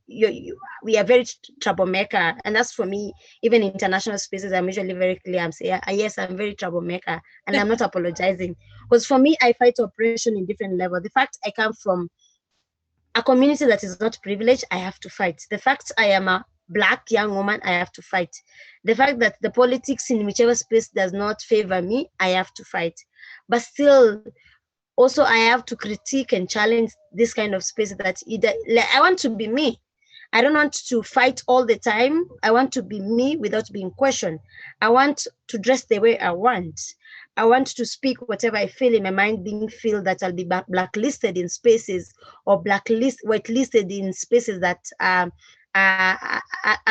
we are very troublemaker. And that's for me, even in international spaces, I'm usually very clear. I'm saying, yes, I'm very troublemaker, and I'm not apologizing. Because for me, I fight oppression in different levels. The fact I come from a community that is not privileged, I have to fight. The fact I am a Black young woman, I have to fight. The fact that the politics in whichever space does not favor me, I have to fight. But still, also I have to critique and challenge this kind of space that either, like, I want to be me. I don't want to fight all the time. I want to be me without being questioned. I want to dress the way I want. I want to speak whatever I feel in my mind, being feel that I'll be blacklisted in spaces, or whitelisted in spaces that are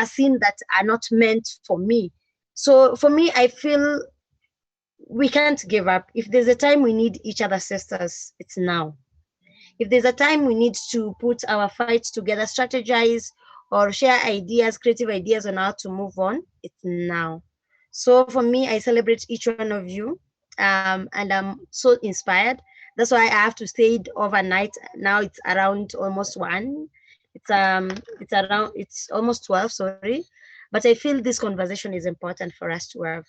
seen that are not meant for me. So for me, I feel we can't give up. If there's a time we need each other sisters, it's now. If there's a time we need to put our fights together, strategize, or share ideas, creative ideas on how to move on, it's now. So for me, I celebrate each one of you, and I'm so inspired. That's why I have to stay overnight. Now it's around almost 1. It's almost 12, sorry. But I feel this conversation is important for us to have.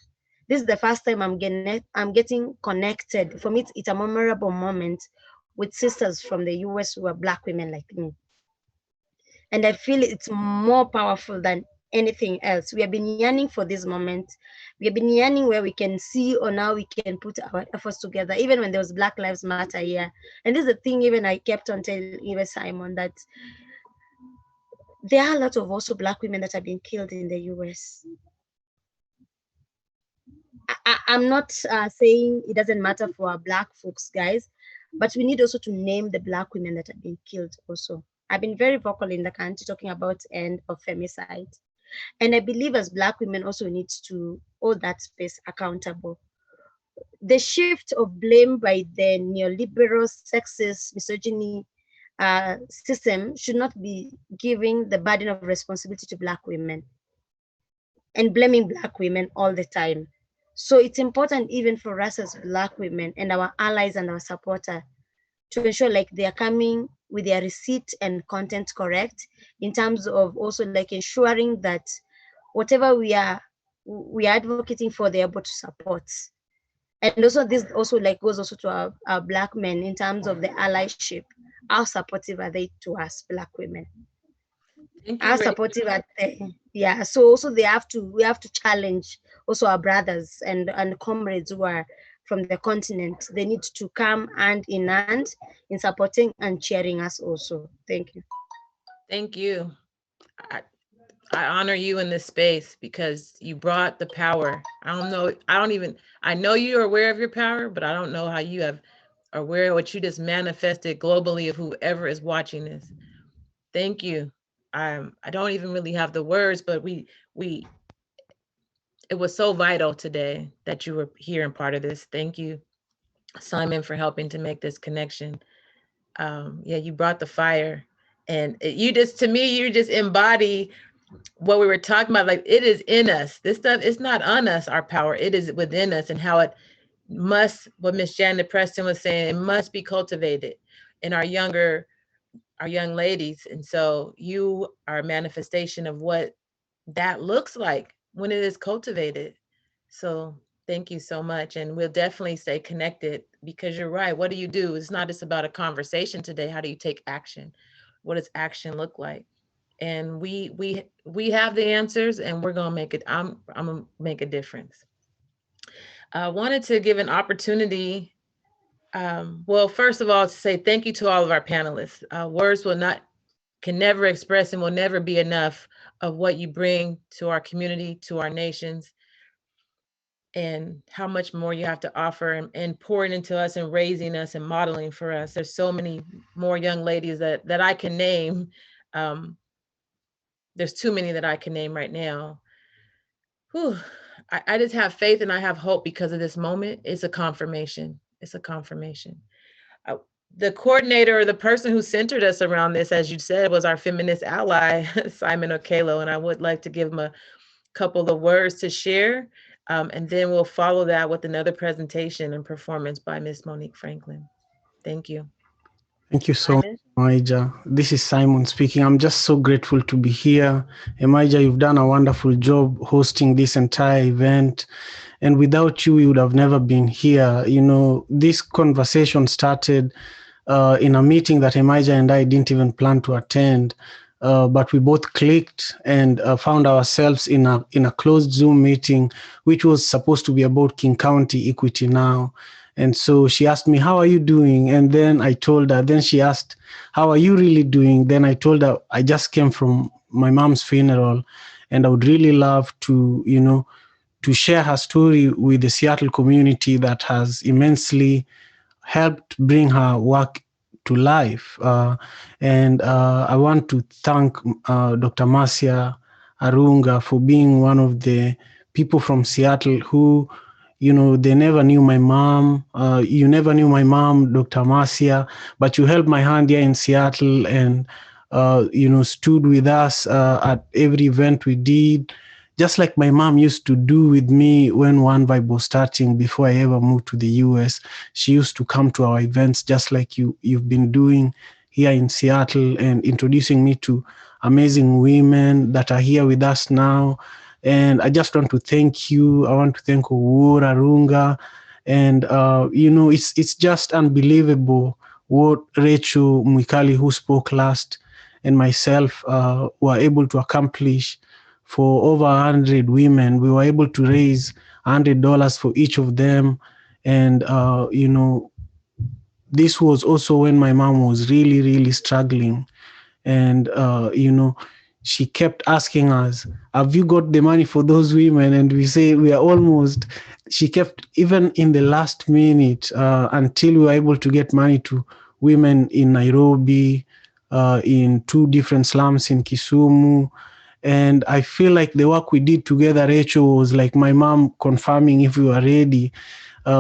This is the first time I'm getting connected. For me, it's a memorable moment with sisters from the US who are Black women like me. And I feel it's more powerful than anything else. We have been yearning for this moment. We have been yearning where we can see on how we can put our efforts together, even when there was Black Lives Matter here. And this is the thing, even I kept on telling even Simon, that there are a lot of also Black women that have been killed in the US. I'm not saying it doesn't matter for our Black folks, guys, but we need also to name the Black women that have been killed also. I've been very vocal in the country talking about end of femicide. And I believe as Black women also need to hold that space accountable. The shift of blame by the neoliberal, sexist, misogyny system should not be giving the burden of responsibility to Black women and blaming Black women all the time. So it's important even for us as Black women and our allies and our supporters to ensure like they are coming with their receipt and content correct, in terms of also like ensuring that whatever we are advocating for, they're able to support. And also this also like goes also to our Black men in terms of the allyship. How supportive are they to us Black women? How supportive are they? Yeah, so also we have to challenge also our brothers and comrades who are from the continent. They need to come hand in hand in supporting and cheering us also. Thank you. Thank you. I honor you in this space because you brought the power. I know you're aware of your power, but I don't know how you are aware of what you just manifested globally of whoever is watching this. Thank you. I don't even really have the words, but it was so vital today that you were here and part of this. Thank you, Simon, for helping to make this connection. Yeah, you brought the fire, and you just embody what we were talking about. Like, it is in us. This stuff, it's not on us, our power. It is within us, and how it must, what Miss Janet Preston was saying, it must be cultivated in our young ladies. And so you are a manifestation of what that looks like when it is cultivated. So thank you so much. And we'll definitely stay connected, because you're right. What do you do? It's not just about a conversation today. How do you take action? What does action look like? and we have the answers, and we're gonna make it. I'm gonna make a difference. I wanted to give an opportunity. Well, first of all, to say thank you to all of our panelists. Words can never express and will never be enough of what you bring to our community, to our nations, and how much more you have to offer and pouring into us and raising us and modeling for us. There's so many more young ladies that I can name. There's too many that I can name right now. Whew. I just have faith and I have hope because of this moment. It's a confirmation. It's a confirmation. The coordinator or the person who centered us around this, as you said, was our feminist ally, Simon Okelo, and I would like to give him a couple of words to share, and then we'll follow that with another presentation and performance by Miss Monique Franklin. Thank you. Thank you so much, Emaija. This is Simon speaking. I'm just so grateful to be here. Emaija, you've done a wonderful job hosting this entire event. And without you, we would have never been here. You know, this conversation started in a meeting that Emaija and I didn't even plan to attend. But we both clicked and found ourselves in a closed Zoom meeting, which was supposed to be about King County Equity Now. And so she asked me, how are you doing? And then I told her. Then she asked, how are you really doing? Then I told her, I just came from my mom's funeral, and I would really love to, you know, to share her story with the Seattle community that has immensely helped bring her work to life. And I want to thank Dr. Marcia Arunga for being one of the people from Seattle who, you know, they never knew my mom. You never knew my mom, Dr. Marcia, but you held my hand here in Seattle and, you know, stood with us at every event we did, just like my mom used to do with me when One Vibe was starting before I ever moved to the US. She used to come to our events just like you've been doing here in Seattle and introducing me to amazing women that are here with us now. And I just want to thank you. I want to thank Owuor Arunga. And, you know, it's just unbelievable what Rachel Mwikali, who spoke last, and myself were able to accomplish for over 100 women. We were able to raise $100 for each of them. And, you know, this was also when my mom was really, really struggling. And, you know, she kept asking us, have you got the money for those women? And we say, we are almost. She kept, even in the last minute, until we were able to get money to women in Nairobi, in 2 different slums in Kisumu. And I feel like the work we did together, Rachel, was like my mom confirming if we were ready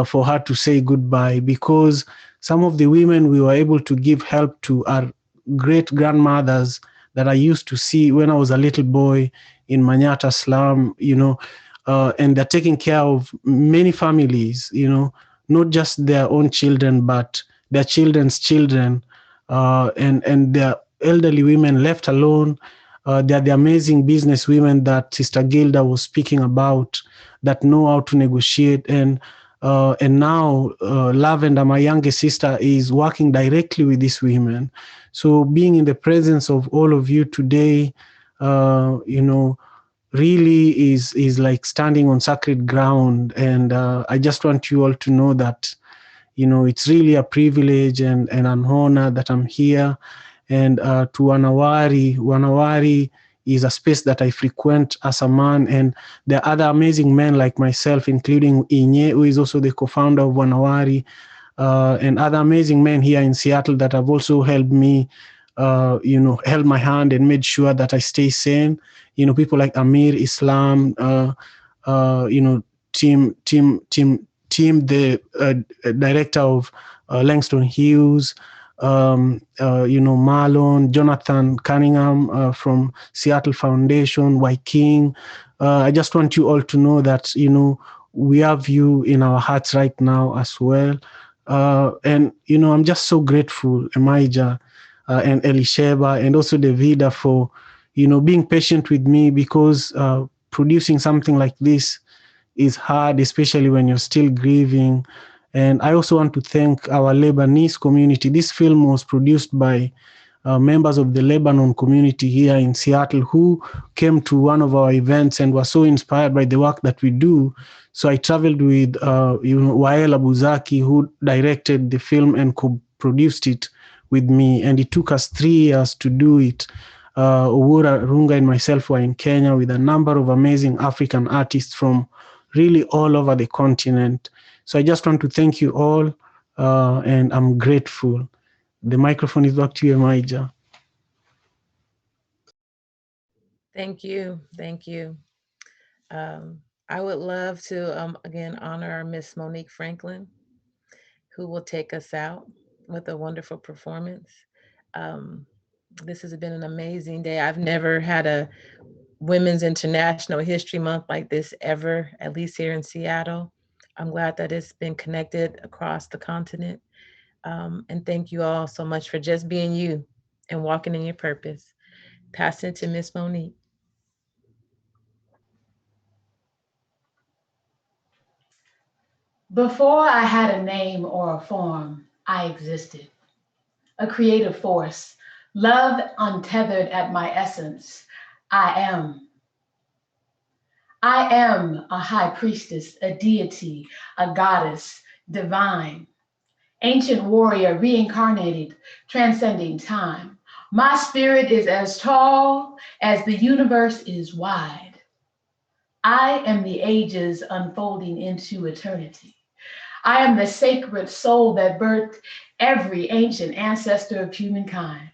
for her to say goodbye, because some of the women we were able to give help to are great grandmothers that I used to see when I was a little boy in Manyata slum, you know, and they're taking care of many families, you know, not just their own children, but their children's children, and their elderly women left alone. They're the amazing business women that Sister Gilda was speaking about that know how to negotiate. And now Lavender, my youngest sister, is working directly with these women. So being in the presence of all of you today, you know, really is like standing on sacred ground. And I just want you all to know that, you know, it's really a privilege and an honor that I'm here. And to Na Wari is a space that I frequent as a man. And there are other amazing men like myself, including Inye, who is also the co-founder of Na Wari, and other amazing men here in Seattle that have also helped me, you know, held my hand and made sure that I stay sane. You know, people like Amir Islam, you know, Tim, the director of Langston Hughes, you know, Marlon, Jonathan Cunningham from Seattle Foundation, Y King. I just want you all to know that, you know, we have you in our hearts right now as well. And, you know, I'm just so grateful, Emaija and Elisheba and also Davida for, you know, being patient with me, because producing something like this is hard, especially when you're still grieving. And I also want to thank our Lebanese community. This film was produced by members of the Lebanon community here in Seattle who came to one of our events and were so inspired by the work that we do. So I traveled with Wael Abuzaki, who directed the film and co-produced it with me, and it took us 3 years to do it. Owura Runga and myself were in Kenya with a number of amazing African artists from really all over the continent. So I just want to thank you all, and I'm grateful. The microphone is back to you, Emaija. Thank you. Thank you. I would love to, again, honor Miss Monique Franklin, who will take us out with a wonderful performance. This has been an amazing day. I've never had a Women's International History Month like this ever, at least here in Seattle. I'm glad that it's been connected across the continent. And thank you all so much for just being you and walking in your purpose. Passing it to Miss Monique. Before I had a name or a form, I existed. A creative force, love untethered at my essence. I am. I am a high priestess, a deity, a goddess, divine, ancient warrior, reincarnated, transcending time. My spirit is as tall as the universe is wide. I am the ages unfolding into eternity. I am the sacred soul that birthed every ancient ancestor of humankind.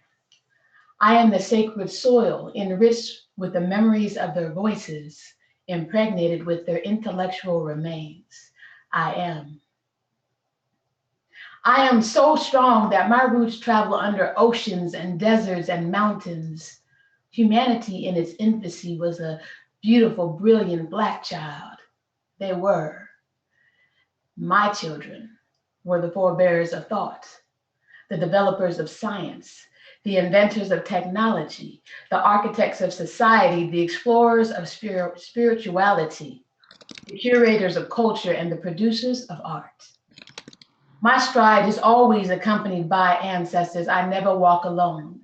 I am the sacred soil enriched with the memories of their voices, impregnated with their intellectual remains. I am. I am so strong that my roots travel under oceans and deserts and mountains. Humanity in its infancy was a beautiful, brilliant Black child. They were. My children were the forebearers of thought, the developers of science, the inventors of technology, the architects of society, the explorers of spirituality, the curators of culture, and the producers of art. My stride is always accompanied by ancestors. I never walk alone.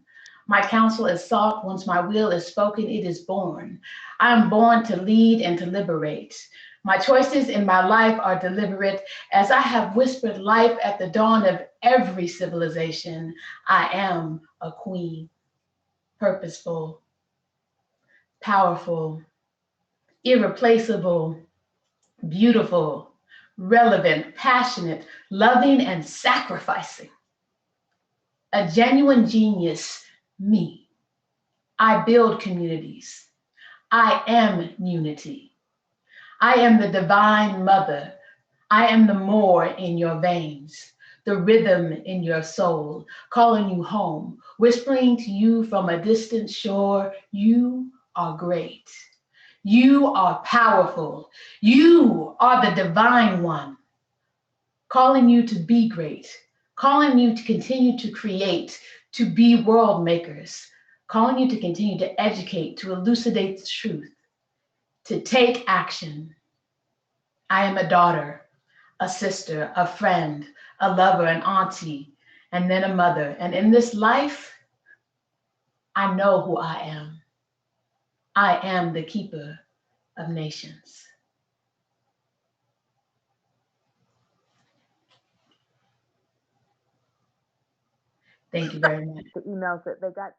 My counsel is sought. Once my will is spoken, it is born. I am born to lead and to liberate. My choices in my life are deliberate, as I have whispered life at the dawn of every civilization. I am a queen, purposeful, powerful, irreplaceable, beautiful, relevant, passionate, loving, and sacrificing. A genuine genius, me. I build communities. I am unity. I am the divine mother. I am the more in your veins, the rhythm in your soul, calling you home, whispering to you from a distant shore, you are great. You are powerful. You are the divine one, calling you to be great, calling you to continue to create, to be world makers, calling you to continue to educate, to elucidate the truth, to take action. I am a daughter, a sister, a friend, a lover, an auntie, and then a mother. And in this life, I know who I am. I am the keeper of nations. Thank you very much. The emails that they got